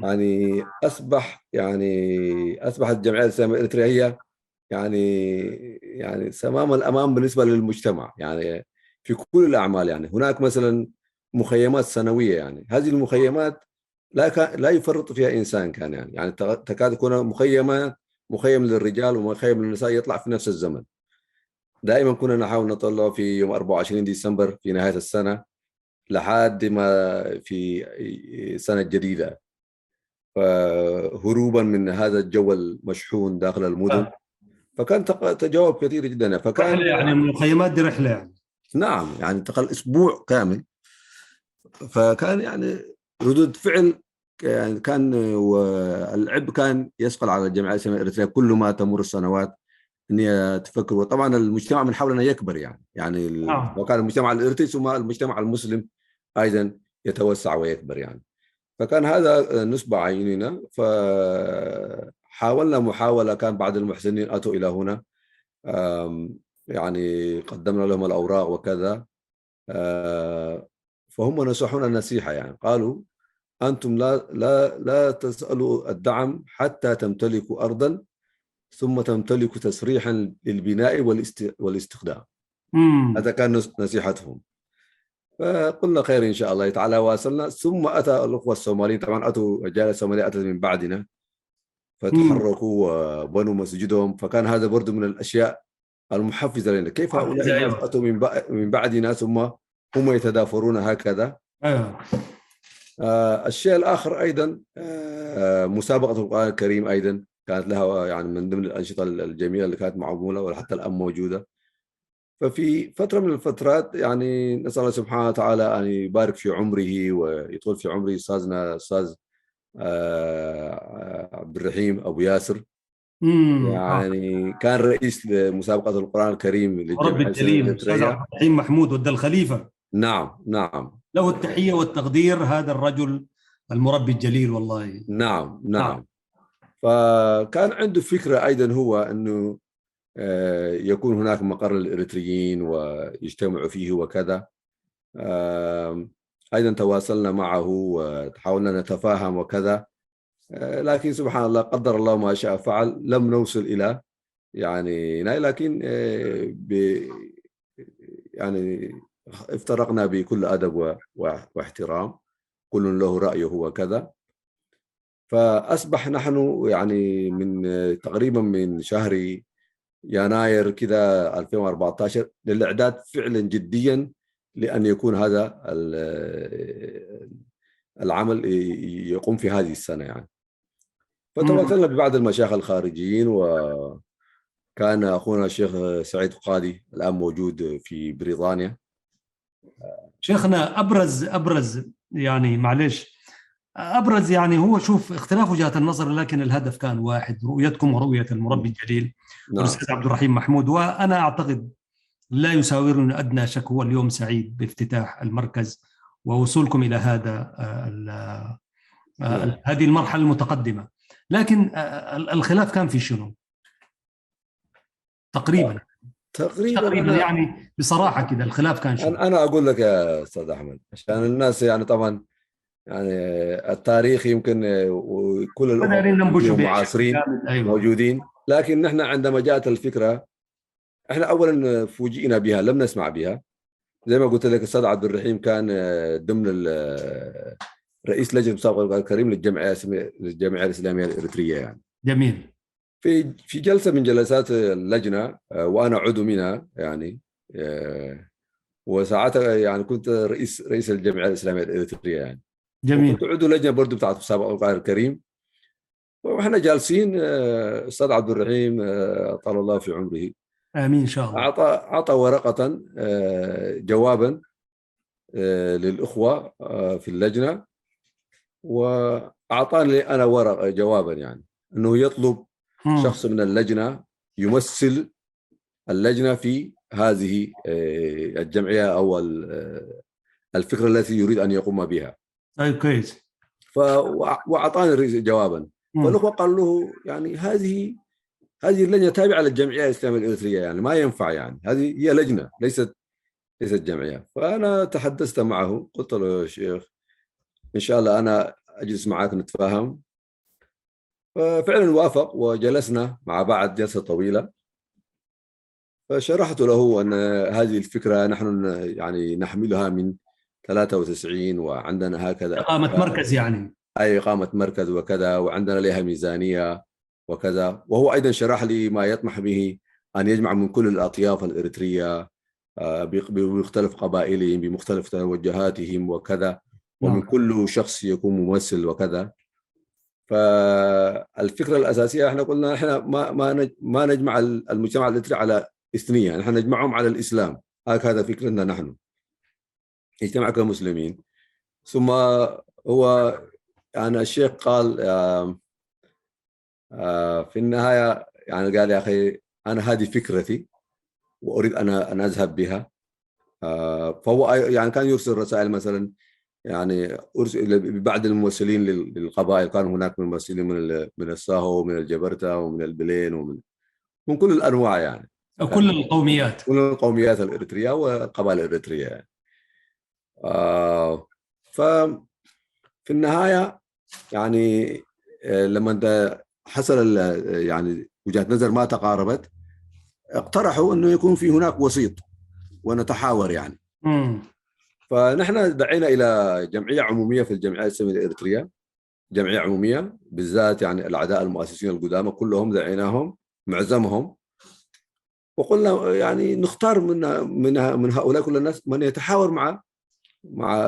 يعني أصبحت الجمعية الإسلامية الإريترية يعني سمام الأمام بالنسبة للمجتمع، يعني في كل الأعمال. يعني هناك مثلا مخيمات سنوية، يعني هذه المخيمات لا يفرط فيها إنسان كان، يعني تكاد تكون مخيم للرجال ومخيم للنساء يطلع في نفس الزمن. دائما كنا نحاول نطلع في يوم 24 ديسمبر في نهاية السنة لحد ما في سنة جديدة، فهروبا من هذا الجو المشحون داخل المدن. فكان تجاوب كثير جدا. فكان رحلة، يعني المخيمات دي رحلة يعني. نعم، يعني انتقل أسبوع كامل. فكان يعني ردود فعل، يعني كان والعبء كان يثقل على الجمعية الإسلامية الإريترية كل ما تمر السنوات ان هي تفكر. وطبعا المجتمع من حولنا يكبر، يعني وكان المجتمع الإريتري ثم المجتمع المسلم ايضا يتوسع ويكبر يعني. فكان هذا نصب عيننا. فحاولنا محاولة، كان بعض المحسنين أتوا إلى هنا، يعني قدمنا لهم الأوراق وكذا، فهم نصحونا النصيحة، يعني قالوا أنتم لا تسألوا الدعم حتى تمتلكوا أرضا ثم تمتلكوا تصريحا للبناء والاستخدام. هذا كان نصيحتهم. فقلنا خير إن شاء الله تعالى. واصلنا، ثم أتى الأخوة الصوماليين، طبعا أتوا الرجال الصوماليين أتوا من بعدنا فتحركوا وبنوا مسجدهم. فكان هذا برضو من الأشياء المحفزة لنا، كيف هؤلاء الناس أتوا من بعدنا ثم هم يتدافرون هكذا. الشيء الآخر أيضا مسابقة القرآن الكريم أيضا كانت لها يعني من ضمن الأنشطة الجميلة اللي كانت معمولة وحتى الآن موجودة. ففي فترة من الفترات يعني نسأل الله سبحانه وتعالى أن يبارك في عمره ويطول في عمره أستاذ عبد الرحيم أبو ياسر، يعني كان رئيس مسابقة القرآن الكريم للجمعية الجليل أستاذ عبد الرحيم محمود ود الخليفة. نعم له التحية والتقدير، هذا الرجل المربي الجليل والله. نعم. فكان عنده فكرة أيضا هو أنه يكون هناك مقر للإريتريين ويجتمعوا فيه وكذا. أيضا تواصلنا معه وحاولنا نتفاهم وكذا، لكن سبحان الله قدر الله ما شاء فعل، لم نوصل إلى يعني لكن يعني افترقنا بكل أدب واحترام. كل له رأيه وكذا. فأصبح نحن يعني من تقريبا من شهر يناير كده 2014 للإعداد فعلا جديا لأن يكون هذا العمل يقوم في هذه السنة يعني. فتواصلنا ببعض المشايخ الخارجيين، وكان أخونا الشيخ سعيد قاضي الآن موجود في بريطانيا. شيخنا أبرز يعني معلش أبرز يعني هو شوف اختلاف وجهات النظر، لكن الهدف كان واحد، رؤيتكم ورؤية المربي الجليل الأستاذ عبد الرحيم محمود. وأنا أعتقد لا يساورني أدنى شك، هو اليوم سعيد بافتتاح المركز ووصولكم إلى هذه المرحلة المتقدمة. لكن الخلاف كان في شنو؟ تقريبا يعني بصراحة كده الخلاف كان شنو؟ أنا أقول لك يا أستاذ أحمد عشان الناس يعني طبعا يعني التاريخ يمكن وكل الأمم معاصرين موجودين، لكن نحن عندما جاءت الفكرة احنا اولا فوجئنا بها، لم نسمع بها. زي ما قلت لك الاستاذ عبد الرحيم كان ضمن رئيس لجنه مسابقه القرآن الكريم للجمعيه الاسلاميه الاريتريه يعني. جميل. في جلسه من جلسات اللجنه وانا عضو منها يعني، وساعتها يعني كنت رئيس الجمعيه الاسلاميه الاريتريه يعني. جميل. وكنت عضو لجنه برضه بتاعت مسابقه القرآن الكريم. واحنا جالسين استاذ عبد الرحيم طال الله في عمره آمين إن شاء الله أعطى ورقة جوابا للأخوة في اللجنة، وأعطاني أنا ورقة جوابا يعني أنه يطلب شخص من اللجنة يمثل اللجنة في هذه الجمعية أو الفكرة التي يريد أن يقوم بها. أي كويس. وأعطاني جوابا. فالأخوة قال له يعني هذه اللجنة تابعة للجمعية الإسلامية الإريترية يعني ما ينفع يعني، هذه هي لجنة ليست جمعية. فأنا تحدثت معه قلت له يا شيخ إن شاء الله أنا أجلس معك نتفاهم. ففعلا وافق وجلسنا مع بعض جلسة طويلة. فشرحت له أن هذه الفكرة نحن يعني نحملها من 93 وعندنا هكذا إقامة مركز يعني. أي إقامة مركز وكذا، وعندنا لها ميزانية وكذا. وهو أيضا شرح لي ما يطمح به أن يجمع من كل الأطياف الإريترية بمختلف قبائلهم بمختلف توجهاتهم وكذا، ومن كل شخص يكون ممثل وكذا. فالفكرة الأساسية احنا قلنا احنا ما نجمع المجتمع الإريتري على إثنية، نحن نجمعهم على الإسلام. هكذا فكرتنا نحن، نجتمع كمسلمين. ثم هو يعني الشيخ قال في النهاية يعني قال يا أخي أنا هذه فكرتي وأريد أن أذهب بها. فهو يعني كان يرسل رسائل مثلا يعني أرسل بعض الممثلين للقبائل، كان هناك ممثلين من الساهو ومن الجبرتا ومن البلين ومن كل الأنواع يعني كل القوميات، كل القوميات الإريترية والقبائل الإريترية يعني. ففي النهاية يعني لما انت حصل يعني وجهات نظر ما تقاربت، اقترحوا انه يكون في هناك وسيط ونتحاور يعني. فنحن دعينا الى جمعيه عموميه في الجمعيه الاسلاميه الاريتريه، جمعيه عموميه بالذات يعني الاعداء المؤسسين القدامى كلهم دعيناهم معظمهم، وقلنا يعني نختار من هؤلاء كل الناس من يتحاور مع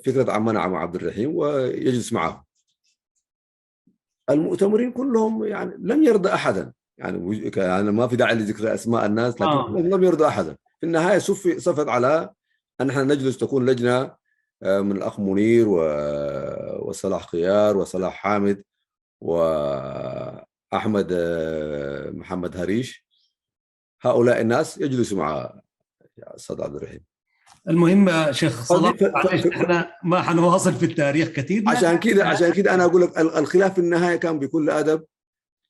فكره عمنا عم عبد الرحيم ويجلس معه. المؤتمرين كلهم يعني لم يرضى احدا يعني ما في داعي لذكر اسماء الناس، لكن لم يرضى احدا. في النهايه صفت على ان احنا نجلس تكون لجنه من الاخ منير وصلاح خيار وصلاح حامد واحمد محمد هريش. هؤلاء الناس يجلسوا مع الاستاذ عبد الرحيم. المهم شيخ صلاح احنا ما حنواصل في التاريخ كثير، عشان كده انا اقول لك الخلاف في النهايه كان بكل ادب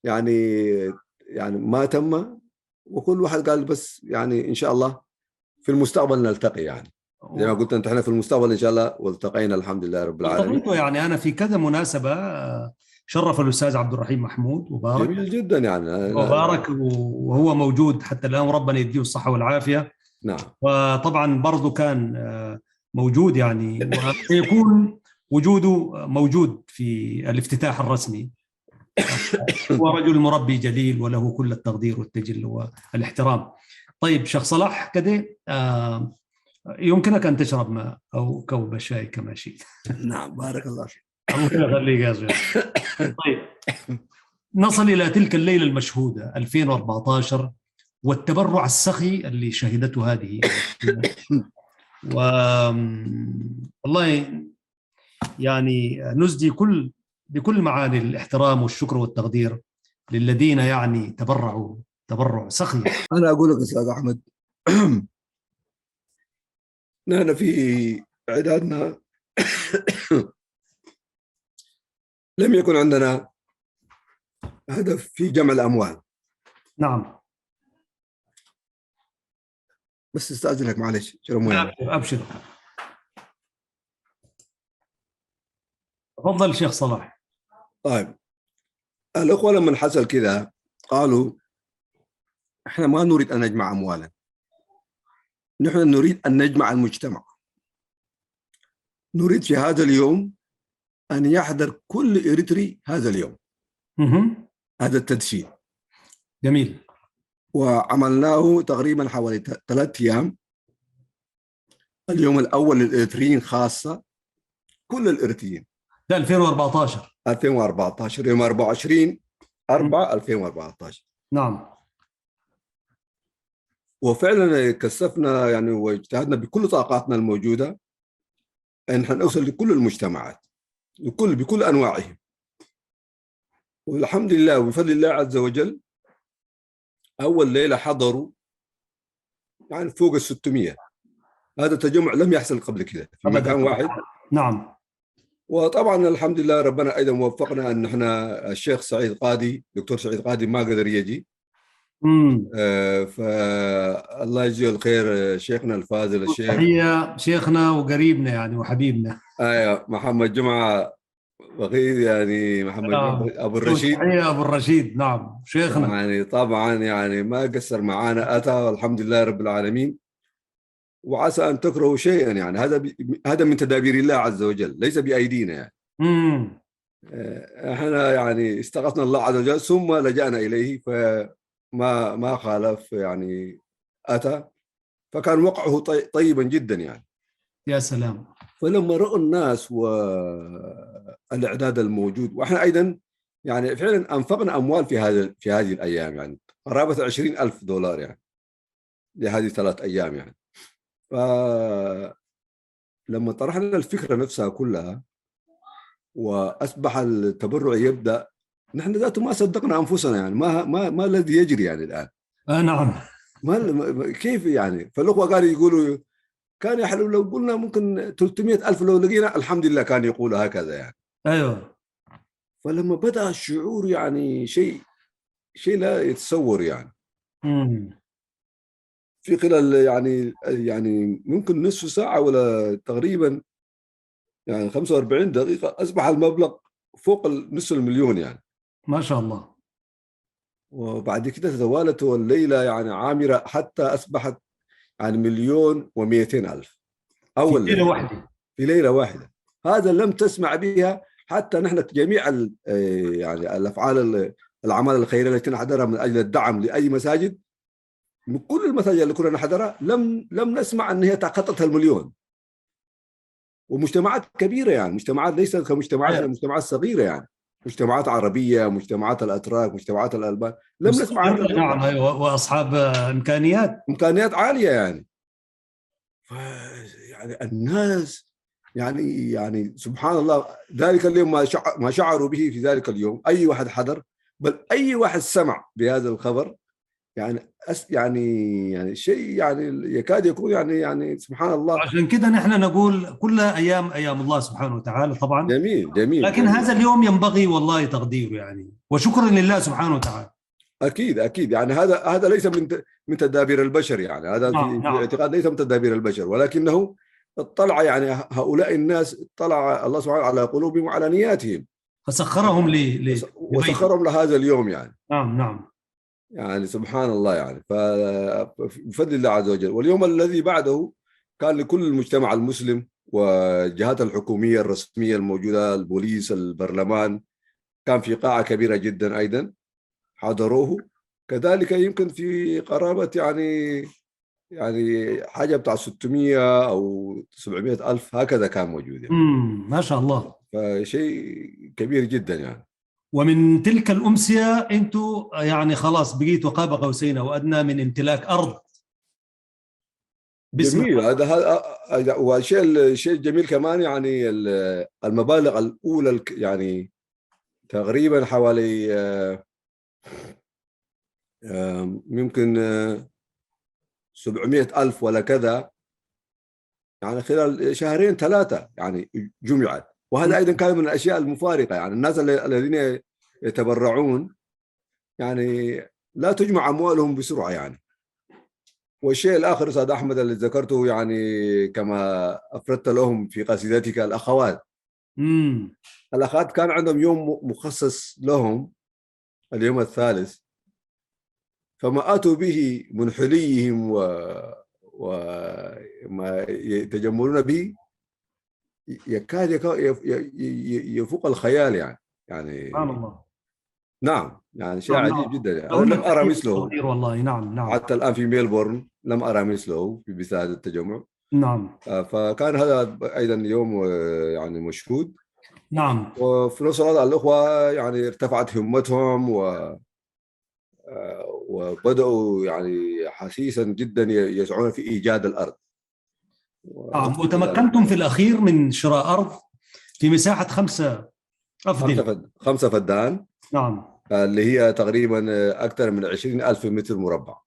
يعني ما تم، وكل واحد قال بس يعني ان شاء الله في المستقبل نلتقي يعني زي ما قلت انت، احنا في المستقبل ان شاء الله والتقينا الحمد لله رب العالمين. يعني انا في كذا مناسبه شرف الاستاذ عبد الرحيم محمود وبارك جميل جدا يعني وبارك وهو موجود حتى الان وربنا يديه الصحه والعافيه. نعم. وطبعا برضه كان موجود يعني، وسيكون وجوده موجود في الافتتاح الرسمي. هو رجل مربي جليل وله كل التقدير والتجل والاحترام. طيب شيخ صلاح كده يمكنك أن تشرب ماء أو كوب شاي كما شئت. نعم بارك الله فيك. الله يخليك يا زلمة. طيب نصل إلى تلك الليلة المشهودة 2014 والتبرع السخي اللي شهدته هذه والله يعني نسدي بكل معاني الاحترام والشكر والتقدير للذين يعني تبرعوا تبرع سخي. أنا أقول لك أستاذ أحمد نحن في إعدادنا لم يكن عندنا هدف في جمع الأموال. نعم. بس استأذنك معلش. أبشر. تفضل شيخ صلاح. طيب الأخوة لما حصل كذا قالوا إحنا ما نريد أن نجمع أموالا، نحن نريد أن نجمع المجتمع. نريد في هذا اليوم أن يحضر كل إريتري هذا اليوم. هذا التدشين جميل. وعملناه تقريبا حوالي 3 أيام. اليوم الأول للإريتريين خاصة، كل الإريتريين. ده 2014 يوم 24/4/2014. نعم. وفعلا كثفنا يعني واجتهدنا بكل طاقاتنا الموجودة أن نوصل لكل المجتمعات بكل أنواعهم. والحمد لله وبفضل الله عز وجل أول ليلة حضروا يعني فوق 600. هذا تجمع لم يحصل قبل كده في مكان واحد. نعم. وطبعا الحمد لله ربنا أيضا وفقنا أن احنا الشيخ سعيد قادي، دكتور سعيد قادي ما قدر يجي. فالله يجزيه الخير شيخنا الفاضل الشيخ. تحية شيخنا وقريبنا يعني وحبيبنا. ايوه محمد جمعة بغير يعني محمد ابو الرشيد. تحية ابو الرشيد. نعم شيخنا. يعني طبعا يعني ما قصر معانا، اتى والحمد لله رب العالمين. وعسى ان تكرهوا شيئا يعني هذا من تدابير الله عز وجل ليس بايدينا يعني. احنا يعني استغفرنا الله عز وجل ثم لجأنا اليه ما خالف يعني اتى، فكان وقعه طيبا جدا يعني. يا سلام. فلما رأوا الناس والإعداد الموجود، وإحنا أيضا يعني فعلا أنفقنا أموال في هذه الأيام يعني قرابة 20,000 دولار يعني لهذه 3 أيام يعني. فلما طرحنا الفكرة نفسها كلها وأصبح التبرع يبدأ، نحن ذاته ما صدقنا أنفسنا يعني ما الذي يجري يعني الآن. نعم. كيف يعني؟ فالأخوة قالوا يقولوا كان يحلو لو قلنا ممكن 300,000 لو لقينا، الحمد لله كان يقول هكذا يعني. أيوة. فلما بدأ الشعور يعني شيء لا يتصور يعني. في خلال يعني ممكن نصف ساعة ولا تقريبا يعني 45 دقيقة أصبح المبلغ فوق نصف المليون يعني. ما شاء الله. وبعد كده تتوالت الليلة يعني عامرة حتى أصبحت يعني 1,200,000 أول في ليلة واحدة. في ليلة واحدة. هذا لم تسمع بها حتى نحن جميع يعني الأفعال الأعمال الخيرية التي نحضرها من أجل الدعم لأي مساجد، من كل المساجد اللي كنا نحضرها لم نسمع أن هي تخطت المليون. ومجتمعات كبيرة يعني، مجتمعات ليست كمجتمعات المجتمعات الصغيرة يعني، مجتمعات عربية، مجتمعات الأتراك، مجتمعات الألبان، لم نسمع هذا. نعم أيوة. وأصحاب إمكانيات عالية يعني. يعني الناس يعني سبحان الله ذلك اليوم ما شعروا به في ذلك اليوم أي واحد حضر، بل أي واحد سمع بهذا الخبر يعني شيء يعني يكاد يكون يعني سبحان الله. عشان كده نحن نقول كلها أيام الله سبحانه وتعالى طبعا. جميل. لكن هذا اليوم ينبغي والله تقديره يعني، وشكرا لله سبحانه وتعالى. أكيد يعني هذا ليس من تدابير البشر يعني، هذا في اعتقاد ليس من تدابير البشر، ولكنه اطلع يعني هؤلاء الناس اطلع الله سبحانه على قلوبهم وعلى نياتهم فسخرهم وسخرهم لهذا اليوم يعني. نعم يعني سبحان الله يعني. فبفضل الله عز وجل. واليوم الذي بعده كان لكل المجتمع المسلم والجهات الحكومية الرسمية الموجودة، البوليس، البرلمان، كان في قاعة كبيرة جدا أيضا حضروه. كذلك يمكن في قرابة يعني حاجة بتاع 600 أو 700 ألف هكذا كان موجود يعني. ما شاء الله. فشيء كبير جدا يعني. ومن تلك الأمسية أنتم يعني خلاص بقيتوا قاب قوسين أو أدنى من امتلاك أرض باسم. جميل. هذا والشيء الجميل كمان يعني المبالغ الأولى يعني تقريبا حوالي يمكن 700 ألف ولا كذا، يعني خلال شهرين ثلاثة يعني جمعت. وهذا أيضا كان من الأشياء المفارقة، يعني الناس الذين يتبرعون يعني لا تجمع أموالهم بسرعة يعني. والشيء الآخر أستاذ أحمد اللي ذكرته يعني كما أفردت لهم في قصيدتك الأخوات. الأخوات كان عندهم يوم مخصص لهم، اليوم الثالث، فما أتوا به من حليهم وما يتجملون به يكاد يفوق الخيال يعني سبحان الله. نعم، يعني شيء نعم عجيب نعم. جدا يعني. لهم أنا لم أرى التحية مثله والتقدير والله. نعم نعم. حتى الآن في ميلبورن لم أرى مثله في مثل هذا التجمع. نعم. فكان هذا أيضا يوم يعني مشهود. نعم. وفي نفس الوقت الأخوة يعني ارتفعت همتهم وبدأوا يعني حثيثا جدا يسعون في إيجاد الأرض. نعم. وتمكنتم في الأخير من شراء أرض في مساحة 5 أفدنة. 5 فدان. نعم. اللي هي تقريبا أكثر من 20,000 متر مربع.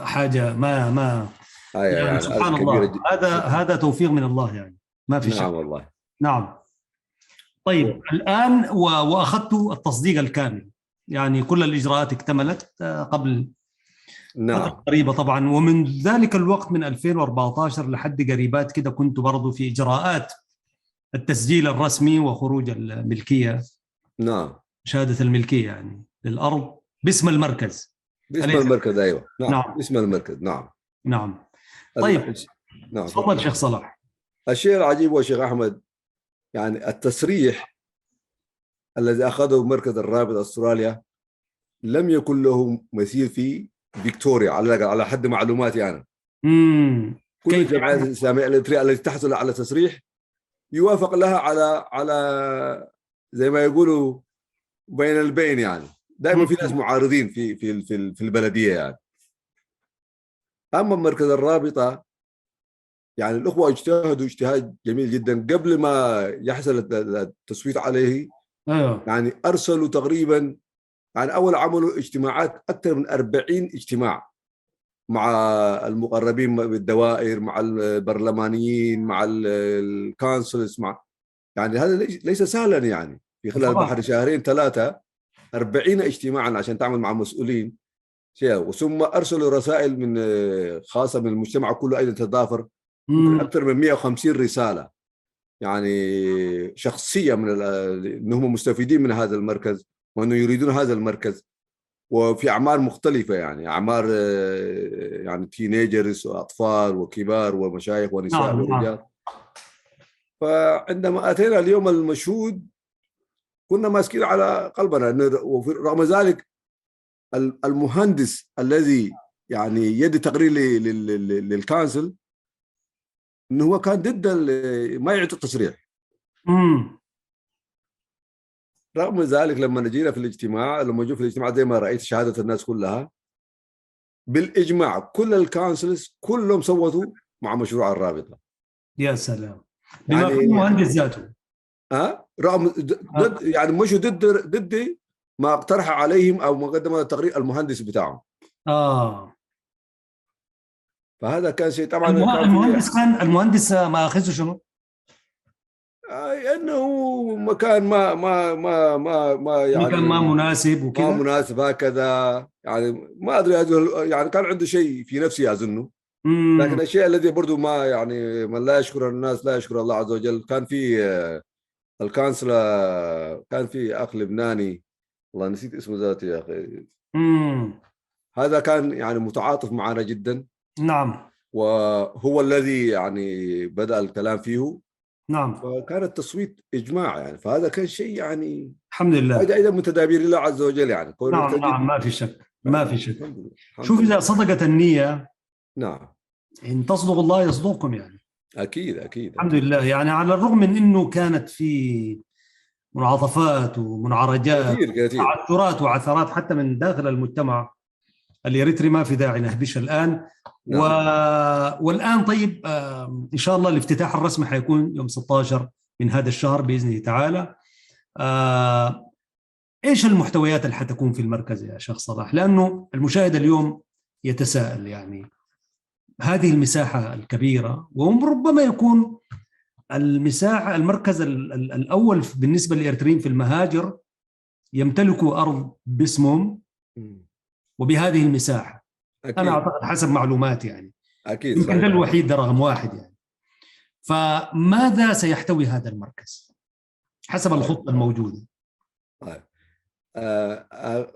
حاجة ما يعني يعني سبحان كبيرة الله. هذا توفيق من الله يعني، ما في نعم شك. والله. نعم. طيب الآن وأخذت التصديق الكامل، يعني كل الإجراءات اكتملت قبل فترة نعم قريبة طبعا. ومن ذلك الوقت من 2014 لحد قريبات كده كنت برضو في إجراءات التسجيل الرسمي وخروج الملكية، نعم. شهادة الملكية يعني للأرض باسم المركز. باسم أليس؟ المركز، أيوة نعم، نعم باسم المركز نعم. نعم. ال... طيب نعم تفضل فضل. شيخ صلاح. الشيء العجيب هو شيخ أحمد، يعني التسريح الذي أخذه مركز الرابط أستراليا لم يكن له مثيل في فيكتوريا على حد معلوماتي أنا. كل كيف الجمعيات يعني؟ الإسلامية التي تحصل على تسريح يوافق لها على زي ما يقولوا بين البين، يعني دائما في ناس معارضين في البلدية يعني. أما مركز الرابطة يعني الأخوة اجتهدوا اجتهاد جميل جدا قبل ما يحصل التصويت عليه. يعني أرسلوا تقريبا، يعني أول عملوا اجتماعات أكثر من 40 اجتماع مع المقربين بالدوائر، مع البرلمانيين، مع الكونسلز، مع يعني هذا ليس سهلا يعني في خلال بحر شهرين ثلاثة 40 اجتماعا عشان تعمل مع مسؤولين شيء. ثم أرسلوا رسائل من خاصة من المجتمع كله أيضا تتضافر، يمكن أكثر من 150 رسالة يعني شخصية من أنهم مستفيدين من هذا المركز وأنه يريدون هذا المركز، وفي أعمار مختلفة يعني أعمار يعني تينيجرز وأطفال وكبار ومشايخ ونساء ورجال. فعندما أتينا اليوم المشهود كنا ماسكين على قلبنا، رغم ذلك المهندس الذي يعني يدي تقرير للكانسل انه هو كان ضد ما يعطي التصريح. رغم ذلك لما جينا في الاجتماع، لما جو في الاجتماع زي ما رايت شهاده الناس كلها بالاجماع، كل الكونسلز كلهم صوتوا مع مشروع الرابطه. يا سلام. بما يعني فيه المهندس ذاته. رغم ضد يعني مشوا ضد ما اقترح عليهم او ما قدم التقرير المهندس بتاعهم. فهذا كان شيء طبعا. المهندس ما اخذه شنو؟ انه مكان ما يعني مكان ما مناسب وكذا، ما مناسب هكذا يعني. ما ادري يعني كان عنده شيء في نفسي اظنه. لكن الشيء الذي برضو ما يعني من لا يشكر الناس لا يشكر الله عز وجل. كان في الكانسلر، كان في اخ لبناني والله نسيت اسمه ذاته يا اخي. هذا كان يعني متعاطف معنا جدا. نعم. وهو الذي يعني بدأ الكلام فيه. نعم. فكان التصويت إجماع يعني، فهذا كان شيء يعني الحمد لله. هذا أيضا من تدابير الله عز وجل يعني. نعم نعم، ما في شك، ما في شك. الحمد لله. شوف، إذا صدقت النية نعم. إن تصدق الله يصدقكم يعني. أكيد أكيد الحمد أكيد. لله. يعني على الرغم من أنه كانت في منعطفات ومنعرجات كثير. وتعثرات وعثرات حتى من داخل المجتمع الإريتري، ما في داعي نهبش الآن. نعم. والآن طيب، إن شاء الله الافتتاح الرسمي حيكون يوم 16 من هذا الشهر بإذنه تعالى. إيش المحتويات اللي حتكون في المركز يا شيخ صلاح؟ لأنه المشاهد اليوم يتساءل، يعني هذه المساحة الكبيرة، وربما يكون المساحة المركز الأول بالنسبة للإريتريين في المهاجر، يمتلكوا أرض باسمهم وبهذه المساحة. أكيد. أنا أعتقد حسب معلوماتي يعني أكيد يمكن ده الوحيد، ده رقم واحد يعني. فماذا سيحتوي هذا المركز حسب الخطة الموجودة؟ طيب.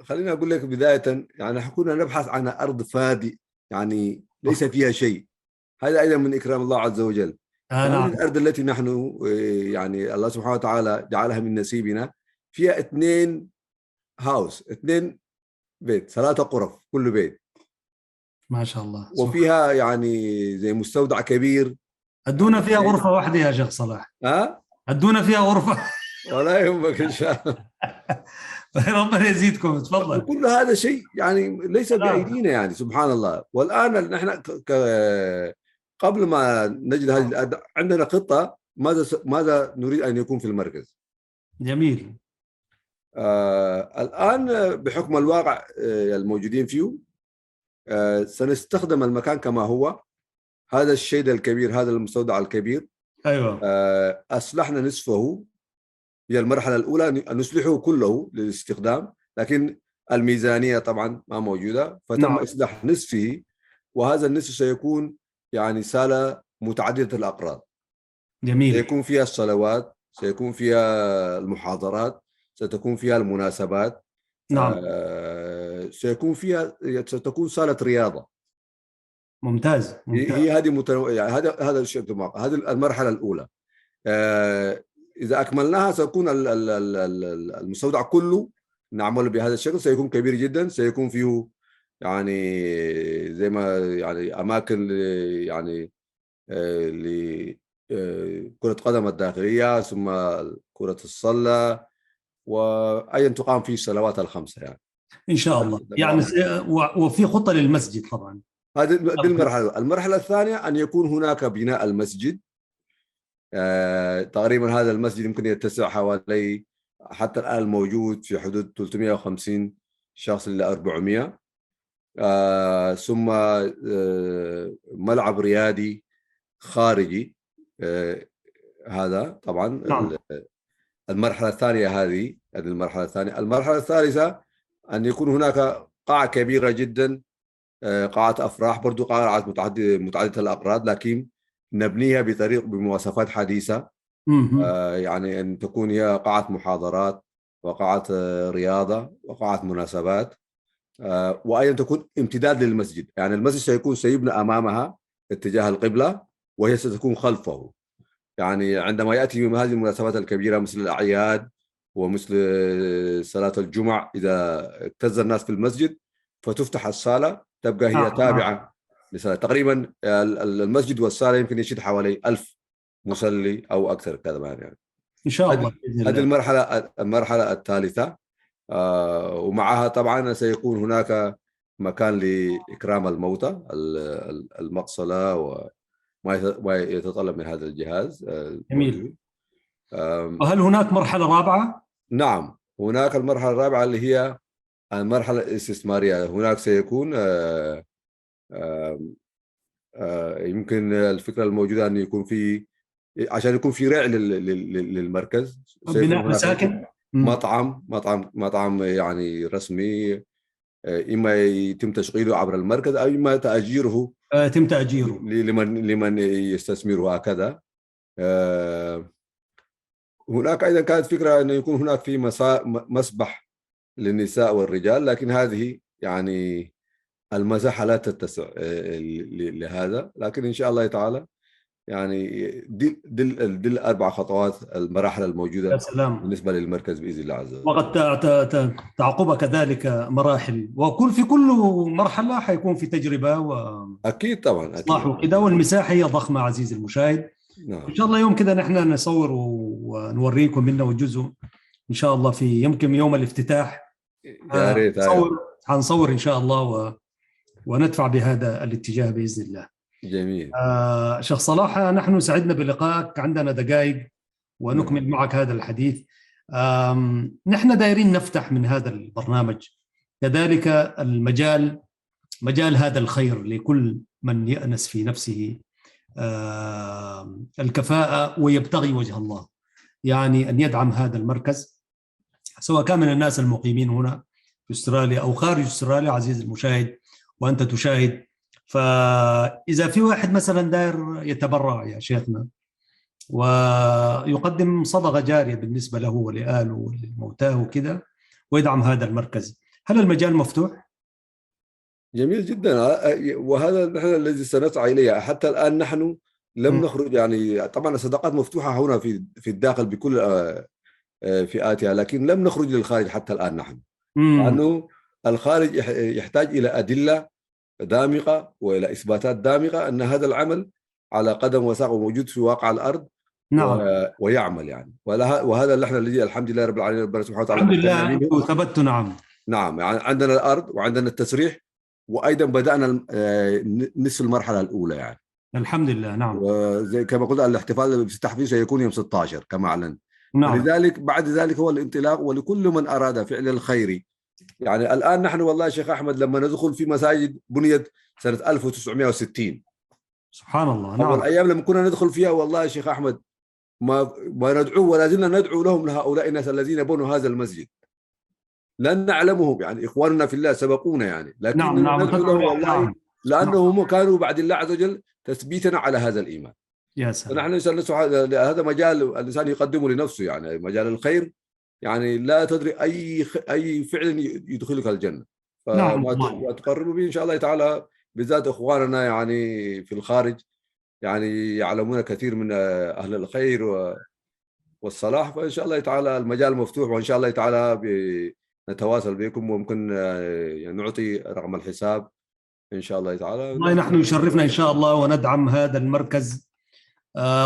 خليني أقول لك بداية، يعني كنا نبحث عن أرض فادي يعني ليس فيها شيء. هذا أيضا من إكرام الله عز وجل. هذه نعم. الأرض التي نحن يعني الله سبحانه وتعالى جعلها من نصيبنا فيها 2 هاوس، 2 بيت، 3 غرف كل بيت ما شاء الله. وفيها يعني زي مستودع كبير. أدونا فيها غرفة واحدة يا شيخ صلاح. أدونا فيها غرفة. ولا يهمك إن شاء الله. ربنا يزيدكم، تفضل. كل هذا شيء يعني ليس بأيدينا يعني، سبحان الله. والآن نحن قبل ما نجد هذه الأرض عندنا خطة ماذا نريد أن يكون في المركز. جميل. الآن بحكم الواقع الموجودين فيه سنستخدم المكان كما هو. هذا الشيد الكبير، هذا المستودع الكبير، أيوة. أصلحنا نصفه. هي المرحلة الأولى أن نصلحه كله للاستخدام، لكن الميزانية طبعا ما موجودة، فتم نعم. إصلاح نصفه. وهذا النصف سيكون يعني صالة متعددة الأقراض. جميل. سيكون فيها الصلوات، سيكون فيها المحاضرات، ستكون فيها المناسبات. نعم. ستكون صالة رياضة. ممتاز. هي هذه يعني هذا الشيء، هذه المرحلة الأولى. إذا أكملناها سيكون المستودع كله نعمل بهذا الشكل، سيكون كبير جدا. سيكون فيه يعني زي ما يعني أماكن يعني لكرة قدم الداخلية، ثم كرة الصلة، وأيضا تقام فيه الصلوات ال5 يعني إن شاء الله. يعني وفي خطة للمسجد طبعا. هذه المرحلة. المرحلة الثانية أن يكون هناك بناء المسجد. تقريبا هذا المسجد يمكن يتسع حوالي، حتى الآن الموجود في حدود 350 شخص إلى 400. ثم ملعب رياضي خارجي. هذا طبعا. نعم. المرحلة الثانية هذه المرحلة الثانية. المرحلة الثالثة أن يكون هناك قاعة كبيرة جدا، قاعة أفراح، برضو قاعة متعددة الأقراض، لكن نبنيها بمواصفات حديثة. يعني أن تكون هي قاعة محاضرات وقاعة رياضة وقاعة مناسبات، وأيضا تكون امتداد للمسجد. يعني المسجد سيبنى أمامها اتجاه القبلة، وهي ستكون خلفه. يعني عندما يأتي من هذه المناسبات الكبيرة مثل الأعياد ومثل صلاة الجمعة، إذا اكتز الناس في المسجد فتفتح الصالة، تبقى هي تابعة لصلاة. تقريبا المسجد والصالة يمكن يشيل حوالي 1000 مصلي أو أكثر كذا يعني. إن شاء الله. هذه المرحلة الثالثة. ومعها طبعا سيكون هناك مكان لإكرام الموتى، المقصلة وما يتطلب من هذا الجهاز. جميل. وهل هناك مرحلة رابعة؟ نعم، هناك المرحلة الرابعة اللي هي المرحلة الاستثمارية. هناك سيكون يمكن الفكرة الموجودة أن يكون في، عشان يكون في رعي للمركز، بناء مساكن، مطعم يعني رسمي، إما يتم تشغيله عبر المركز أو إما تأجيره، يتم تأجيره لمن يستثمره هكذا. هناك أيضا كانت فكرة أن يكون هناك في مسبح للنساء والرجال، لكن هذه يعني المساحة لا تتسع لهذا. لكن إن شاء الله تعالى يعني دي الاربع خطوات المراحل الموجوده بالنسبه للمركز باذن الله عز وجل. وقد تعقب كذلك مراحل، في كل مرحله حيكون في تجربه اكيد طبعا اصلاح وكذا، والمساحه هي ضخمه عزيزي المشاهد. نعم. ان شاء الله يوم كذا نحن نصور ونوريكم منه جزء ان شاء الله في يمكن يوم الافتتاح. يا ريت حنصور ان شاء الله وندفع بهذا الاتجاه باذن الله. جميل. شيخ صلاح، نحن سعدنا بلقائك، عندنا دقائق ونكمل معك هذا الحديث. نحن دايرين نفتح من هذا البرنامج كذلك مجال هذا الخير لكل من يأنس في نفسه الكفاءة ويبتغي وجه الله، يعني أن يدعم هذا المركز، سواء كان من الناس المقيمين هنا في أستراليا أو خارج أستراليا عزيزي المشاهد وأنت تشاهد. فإذا في واحد مثلا داير يتبرع يا شيخنا ويقدم صدقة جارية بالنسبة له ولآله ولموتاه وكذا ويدعم هذا المركز، هل المجال مفتوح؟ جميل جدا، وهذا نحن الذي سنسعى إليه. حتى الآن نحن لم نخرج، يعني طبعا الصدقات مفتوحة هنا في الداخل بكل فئاتها، لكن لم نخرج للخارج حتى الآن نحن، لأنه الخارج يحتاج إلى أدلة دامغة وإلى إثباتات دامغة أن هذا العمل على قدم وساق وموجود في واقع الأرض. نعم. ويعمل يعني، وهذا اللي احنا الذي الحمد لله رب العالمين ربنا سبحانه وتعالى الحمد لله ثبت. نعم يعني عندنا الأرض وعندنا التسريح، وأيضا بدأنا نصف المرحلة الأولى يعني الحمد لله. نعم. وزي كما قلت الاحتفال بالتحفيز سيكون يوم 16 كما أعلن. نعم. لذلك بعد ذلك هو الانطلاق، ولكل من أراد فعل الخير. يعني الآن نحن والله شيخ أحمد لما ندخل في مساجد بنيت سنة 1960 سبحان الله. نعم. أول أيام لما كنا ندخل فيها والله شيخ أحمد ما ندعو ولا زلنا ندعو لهم لهؤلاء الناس الذين بنوا هذا المسجد، لن نعلمهم يعني إخواننا في الله سبقونا يعني، لكن نعم. ندعو لهم والله لأنهم كانوا بعد الله عز وجل تثبيتنا على هذا الإيمان. يا سلام. فنحن هذا مجال الإنسان يقدمه لنفسه، يعني مجال الخير، يعني لا تدري أي فعل يدخلك الجنة. فما تقربوا به إن شاء الله تعالى، بالذات إخواننا يعني في الخارج يعني يعلمون كثير من أهل الخير والصلاح، فإن شاء الله تعالى المجال مفتوح، وإن شاء الله تعالى نتواصل بكم، وممكن يعني نعطي رقم الحساب إن شاء الله تعالى. والله نحن يشرفنا إن شاء الله، وندعم هذا المركز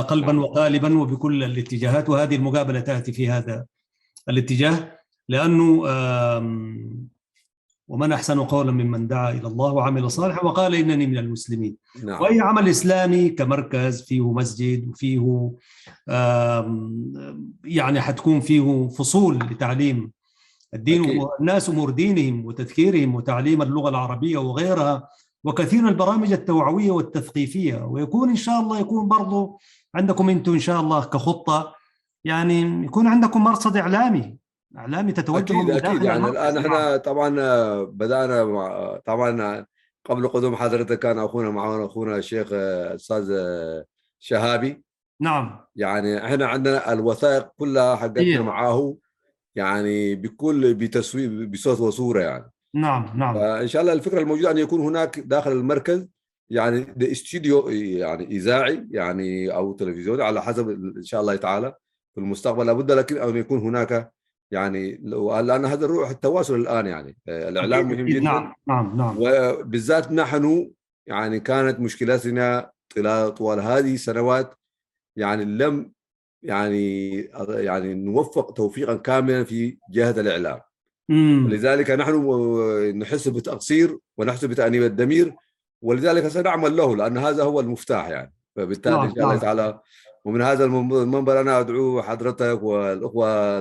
قلبا وقالبا وبكل الاتجاهات، وهذه المقابلة تأتي في هذا الاتجاه، لأنه ومن أحسن قولا ممن دعا إلى الله وعمل صالحا وقال إنني من المسلمين. نعم. وأي عمل إسلامي كمركز فيه مسجد وفيه يعني حتكون فيه فصول لتعليم الدين والناس أمور دينهم وتذكيرهم وتعليم اللغة العربية وغيرها، وكثير من البرامج التوعوية والتثقيفية. ويكون إن شاء الله يكون برضو عندكم أنتم إن شاء الله كخطة، يعني يكون عندكم مرصد إعلامي تتوجه. أكيد يعني الآن احنا طبعا بدأنا طبعا قبل قدوم حضرتك كان أخونا الشيخ الأستاذ شهابي. نعم. يعني احنا عندنا الوثائق كلها حقتنا معاه، يعني بتصوير بصوت وصورة يعني. نعم. فإن شاء الله الفكرة الموجودة أن يكون هناك داخل المركز يعني ده استوديو يعني إذاعي يعني أو تلفزيوني على حسب إن شاء الله تعالى في المستقبل لابد، لكن أن يكون هناك يعني لأن هذا الروح التواصل الآن يعني الإعلام مهم جدا. نعم. وبالذات نحن يعني كانت مشكلتنا طوال هذه السنوات يعني لم يعني نوفق توفيقا كاملا في جهة الإعلام. لذلك نحن نحس بتقصير ونحس بتأنيب الضمير، ولذلك سنعمل له، لأن هذا هو المفتاح يعني. فبالتالي إن شاء الله تعالى، ومن هذا المنبر أنا أدعو حضرتك والأخوة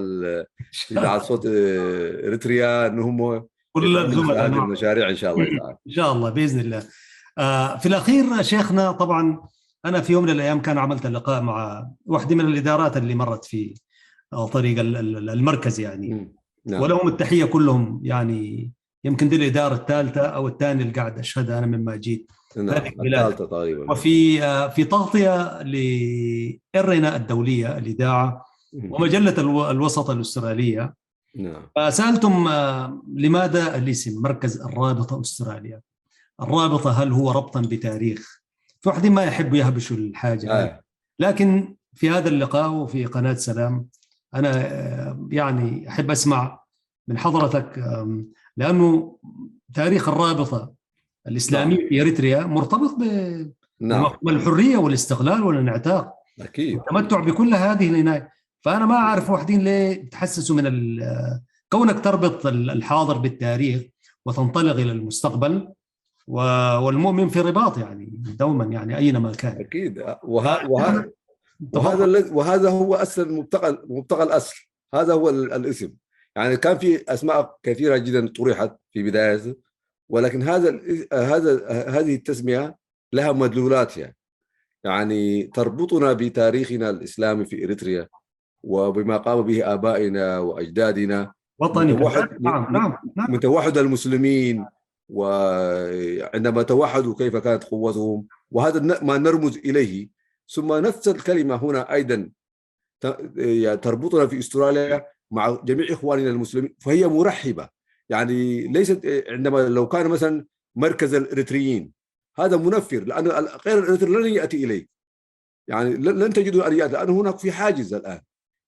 إذاعة صوت إريتريا أنهم كل هذه المشاريع إن شاء الله تعالى. إن شاء الله بإذن الله. في الأخير شيخنا، طبعا أنا في يوم من الأيام كان عملت لقاء مع واحدة من الإدارات اللي مرت في طريق المركز يعني. نعم. ولهم التحية كلهم، يعني يمكن دي الإدارة الثالثة أو الثانية اللي قاعد أشهدها أنا مما جيت. نعم. الثالثة تقريبا. وفي تغطية لإرنا الدولية الإذاعة ومجلة الوسط الأسترالية. نعم. فسألتم لماذا الاسم مركز الرابطة أستراليا؟ الرابطة هل هو ربطا بتاريخ؟ في واحدين ما يحبوا يهبشوا الحاجة لكن في هذا اللقاء وفي قناة سلام أنا يعني أحب أسمع من حضرتك، لأنه تاريخ الرابطة الإسلامية في إريتريا مرتبط بمفهوم الحرية والاستقلال والانعتاق أكيد والتمتع بكل هذه العناية. فأنا ما أعرف واحدين ليه تحسسوا من كونك تربط الحاضر بالتاريخ وتنطلق إلى المستقبل، والمؤمن في رباط يعني دوما يعني أينما كان. أكيد. وهذا هو أصل مبتغى الأصل، هذا هو الاسم. يعني كان في أسماء كثيرة جدا طرحت في بدايته، ولكن هذه التسمية لها مدلولات يعني تربطنا بتاريخنا الإسلامي في إريتريا وبما قام به آبائنا وأجدادنا، وطني من توحد المسلمين، وعندما توحدوا كيف كانت قوتهم، وهذا ما نرمز إليه. ثم نفس الكلمة هنا أيضا تربطنا في أستراليا مع جميع إخواننا المسلمين، فهي مرحبة. يعني ليست عندما لو كان مثلا مركز الإريتريين هذا منفر، لأن غير الإريتري لن يأتي إليه، يعني لن تجدوا أن يأتي، لأن هناك في حاجز الآن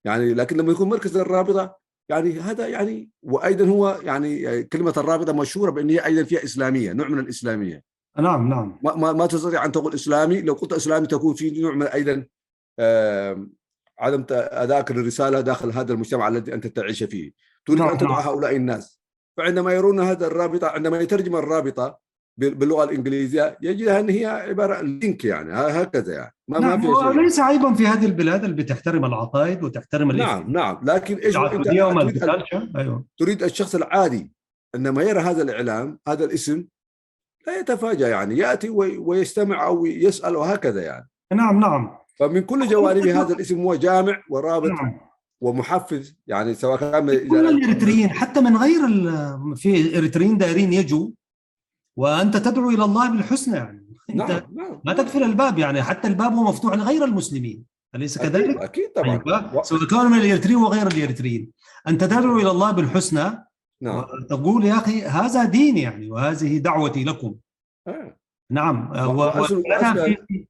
يعني. لكن لما يكون مركز الرابطة يعني هذا يعني، وأيضا هو يعني كلمة الرابطة مشهورة بأن هي أيضا فيها إسلامية، نوع من الإسلامية. نعم ما تستطيع أن تقول إسلامي، لو قلت إسلامي تكون في نوع من أيضا عدم أداءك للرسالة داخل هذا المجتمع الذي أنت تعيش فيه، تريد أن تدعو هؤلاء الناس. فعندما يرون هذا الرابطة، عندما يترجم الرابطة باللغة الإنجليزية يجدها أن هي عبارة عن لينك يعني هكذا يعني ما في شيء. ليس عيبا في هذه البلاد اللي بتحترم العقائد وتحترم نعم لكن إيش أنت تريد الشخص العادي عندما يرى هذا الإعلام هذا الاسم لا يتفاجأ، يعني يأتي ويستمع أو يسأل وهكذا يعني. نعم فمن كل جوانب هذا الاسم هو جامع ورابط ومحفز، يعني سواء كان كل الإريتريين حتى من غير في إريتريين دايرين يجوا وأنت تدعو إلى الله بالحسنى يعني. أنت ما تقفل الباب، يعني حتى الباب هو مفتوح لغير المسلمين، أليس كذلك؟ أكيد طبعا. سواء كانوا من الإريتريين وغير الإريتريين أنت تدعو إلى الله بالحسنى. وتقول يا أخي هذا دين يعني، وهذه دعوتي لكم. نعم.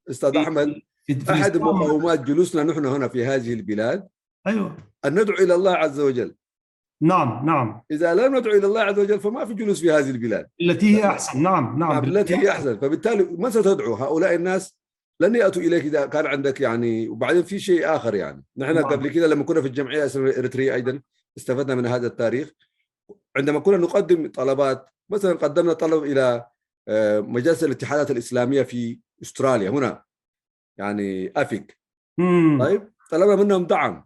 أستاذ أحمد، أحد مقومات جلوسنا نحن هنا في هذه البلاد أيوة أن ندعو إلى الله عز وجل. نعم إذا لم ندعو إلى الله عز وجل فما في جلوس في هذه البلاد التي هي أحسن. نعم التي هي أحسن. فبالتالي من ستدعو؟ هؤلاء الناس لن يأتوا إليك إذا كان عندك يعني. وبعدين في شيء آخر يعني، نحن قبل كده لما كنا في الجمعية الإسلامية الإريترية أيضا استفدنا من هذا التاريخ. عندما كنا نقدم طلبات، مثلا قدمنا طلب إلى مجلس الاتحادات الإسلامية في أستراليا هنا يعني أفيك. طيب طلبنا منهم دعم،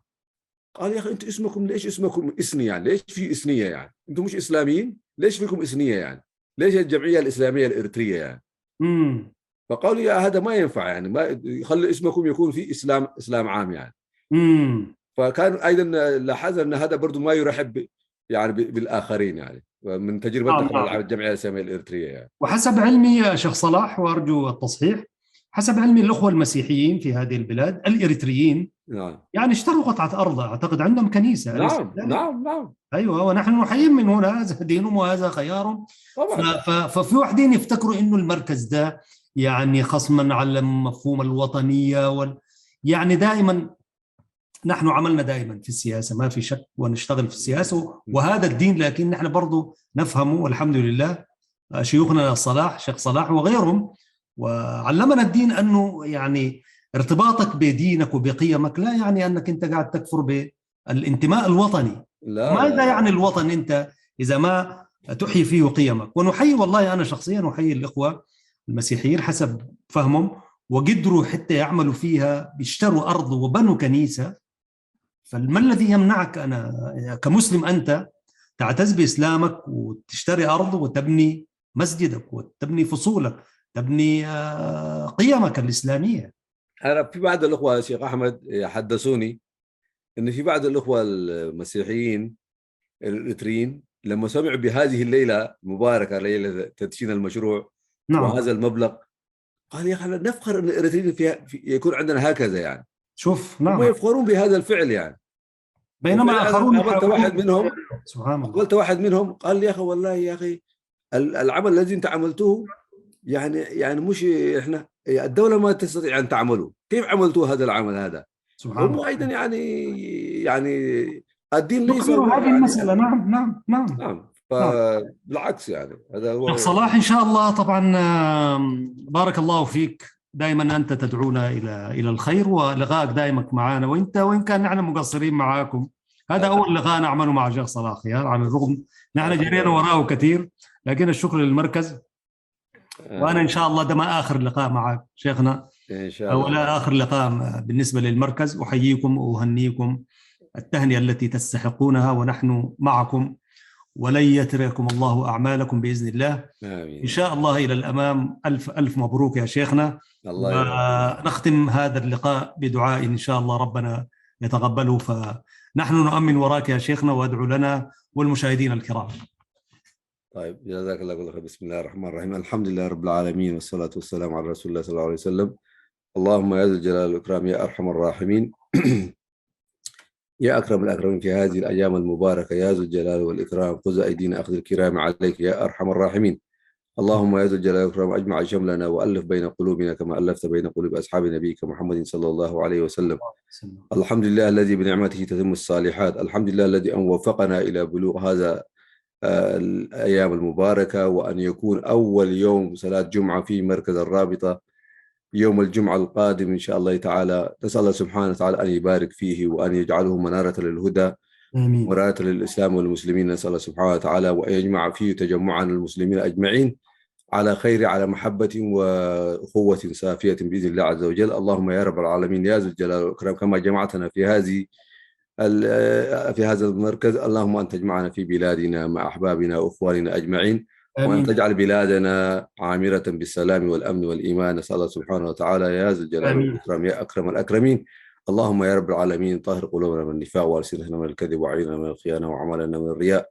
قال يا أخي أنتم اسمكم ليش اسمكم إثني يعني؟ ليش في إثنية يعني؟ أنتم مش إسلاميين؟ ليش فيكم إثنية يعني؟ ليش الجمعية الإسلامية الإريترية يعني؟ فقالوا يا هذا ما ينفع يعني، ما يخلي اسمكم يكون في إسلام عام يعني. فكان أيضا لاحظنا أن هذا برضو ما يرحب يعني بالآخرين يعني، من تجربتنا على الجمعية الإسلامية الإريترية يعني. وحسب علمي يا شيخ صلاح، وأرجو التصحيح، حسب علمي الأخوة المسيحيين في هذه البلاد الإريتريين يعني اشتروا قطعة أرض، أعتقد عندهم كنيسة. نعم أيوة، ونحن نحييهم من هنا، هذا دينهم وهذا خيارهم. ففي واحدين يفتكروا إنه المركز ده يعني خصما على مفهوم الوطنية يعني دائما نحن عملنا دائما في السياسة ما في شك، ونشتغل في السياسة وهذا الدين، لكن نحن برضو نفهمه والحمد لله. شيوخنا شيخ صلاح وغيرهم وعلمنا الدين أنه يعني ارتباطك بدينك وبقيمك لا يعني أنك أنت قاعد تكفر بالانتماء الوطني. ماذا يعني الوطن أنت إذا ما تحيي فيه قيمك؟ ونحيي والله أنا شخصيا أحيي الإخوة المسيحيين حسب فهمهم، وقدروا حتى يعملوا فيها، بيشتروا أرض وبنوا كنيسة. فما الذي يمنعك أنا كمسلم أنت تعتز بإسلامك وتشتري أرض وتبني مسجدك وتبني فصولك، تبني قيمك الإسلامية؟ أنا في بعض الأخوة شيخ أحمد حدثوني أن في بعض الأخوة المسيحيين الإريتريين لما سمعوا بهذه الليلة المباركة، ليلة تدشين المشروع وهذا المبلغ، قال يا أخي نفخر أن الإريتريين يكون عندنا هكذا يعني. شوف هم يفخرون بهذا الفعل يعني. بينما آخرون قابلت واحد منهم قال لي يا أخي والله يا أخي العمل الذي أنت عملته يعني مش احنا الدولة ما تستطيع ان تعمله، كيف عملتوا هذا العمل هذا؟ سبحان هم الله. ايضا يعني الدين ليس نكبر هذه يعني المسألة. نعم نعم نعم نعم، نعم. فبالعكس يعني هذا شيخ هو. صلاح إن شاء الله طبعا، بارك الله فيك. دائما أنت تدعونا إلى الخير، ولقائك دائما معنا، وإن كان نحن مقصرين معاكم. هذا أول لقاء نعمله مع شيخ صلاح خيار، على الرغم نحن جرينا وراءه كثير، لكن الشكر للمركز. وأنا إن شاء الله ده ما آخر لقاء معك شيخنا، إن شاء الله. ولا آخر لقاء بالنسبة للمركز. أحييكم وأهنيكم التهنئة التي تستحقونها، ونحن معكم، ولن يتركم الله أعمالكم بإذن الله. آمين. إن شاء الله إلى الأمام. ألف ألف مبروك يا شيخنا. الله يبارك. ونختم هذا اللقاء بدعاء إن شاء الله ربنا يتقبله. فنحن نؤمن وراك يا شيخنا، وادعو لنا والمشاهدين الكرام. طيب، جزاك الله كل خير. بسم الله الرحمن الرحيم. الحمد لله رب العالمين، والصلاة والسلام على رسول الله صلى الله عليه وسلم. اللهم يا ذا الجلال والإكرام يا أرحم الراحمين يا أكرم الأكرمين في هذه الأيام المباركة، يا ذا الجلال والإكرام خذ أيدينا أخذ الكرام عليك يا أرحم الراحمين. اللهم يا ذا الجلال والإكرام أجمع شملنا وألف بين قلوبنا كما ألفت بين قلوب أصحاب نبيك محمد صلى الله عليه وسلم. الحمد لله الذي بنعمته تتم الصالحات. الحمد لله الذي أن وفقنا إلى بلوغ هذا الأيام المباركة، وأن يكون أول يوم صلاة جمعة في مركز الرابطة يوم الجمعة القادم إن شاء الله تعالى. نسأل الله سبحانه وتعالى أن يبارك فيه، وأن يجعله منارة للهدى، منارة للإسلام والمسلمين. نسأل الله سبحانه وتعالى وأن يجمع فيه تجمعا المسلمين أجمعين على خير، على محبة وأخوة صافية بإذن الله عز وجل. اللهم يا رب العالمين يا ذو الجلال والإكرام، كما جمعتنا في هذا المركز، اللهم أن تجمعنا في بلادنا مع أحبابنا وأخواننا أجمعين، وأن تجعل بلادنا عامرة بالسلام والأمن والإيمان. نسأل الله سبحانه وتعالى يا ذا الجلال والإكرام يا أكرم الأكرمين. اللهم يا رب العالمين طهر قلوبنا من النفاق، وألسنتنا من الكذب، وعيننا من الخيانة، وعملنا من الرياء،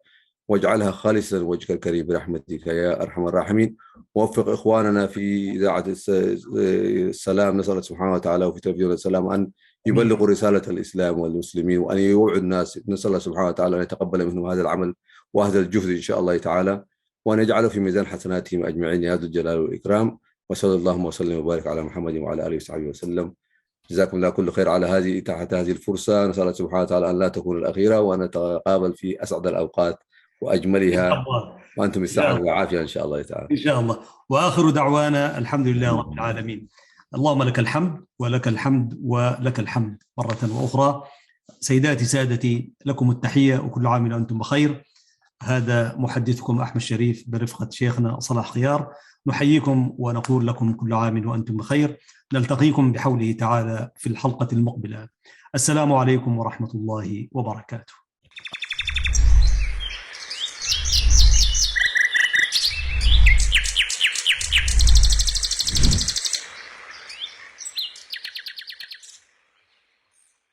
واجعلها خالصا لوجهك الكريم برحمتك يا أرحم الراحمين. ووفق إخواننا في إذاعة السلام، نسأل الله سبحانه وتعالى، وفي تلفزيون السلام، أن يبلغوا رسالة الإسلام والمسلمين، وأن يوعوا الناس. نسأل الله سبحانه وتعالى أن يتقبل منهم هذا العمل وهذا الجهد إن شاء الله تعالى، وأن يجعله في ميزان حسناتهم أجمعين يا ذو الجلال والإكرام. وصلى اللهم وسلم وبارك على محمد وعلى آله وصحبه وسلم. جزاكم الله كل خير على تحت هذه الفرصة. نسأل الله سبحانه وتعالى أن لا تكون الأخيرة، وأن نتقابل في أسعد الأوقات وأجملها، وأنتم بالصحة والعافية إن شاء الله تعالى. إن شاء الله. وآخر دعوانا الحمد لله رب العالمين. اللهم لك الحمد ولك الحمد ولك الحمد مرة وأخرى. سيداتي سادتي، لكم التحية، وكل عام وأنتم بخير. هذا محدثكم أحمد شريف برفقة شيخنا صلاح خيار. نحييكم ونقول لكم كل عام وأنتم بخير. نلتقيكم بحوله تعالى في الحلقة المقبلة. السلام عليكم ورحمة الله وبركاته.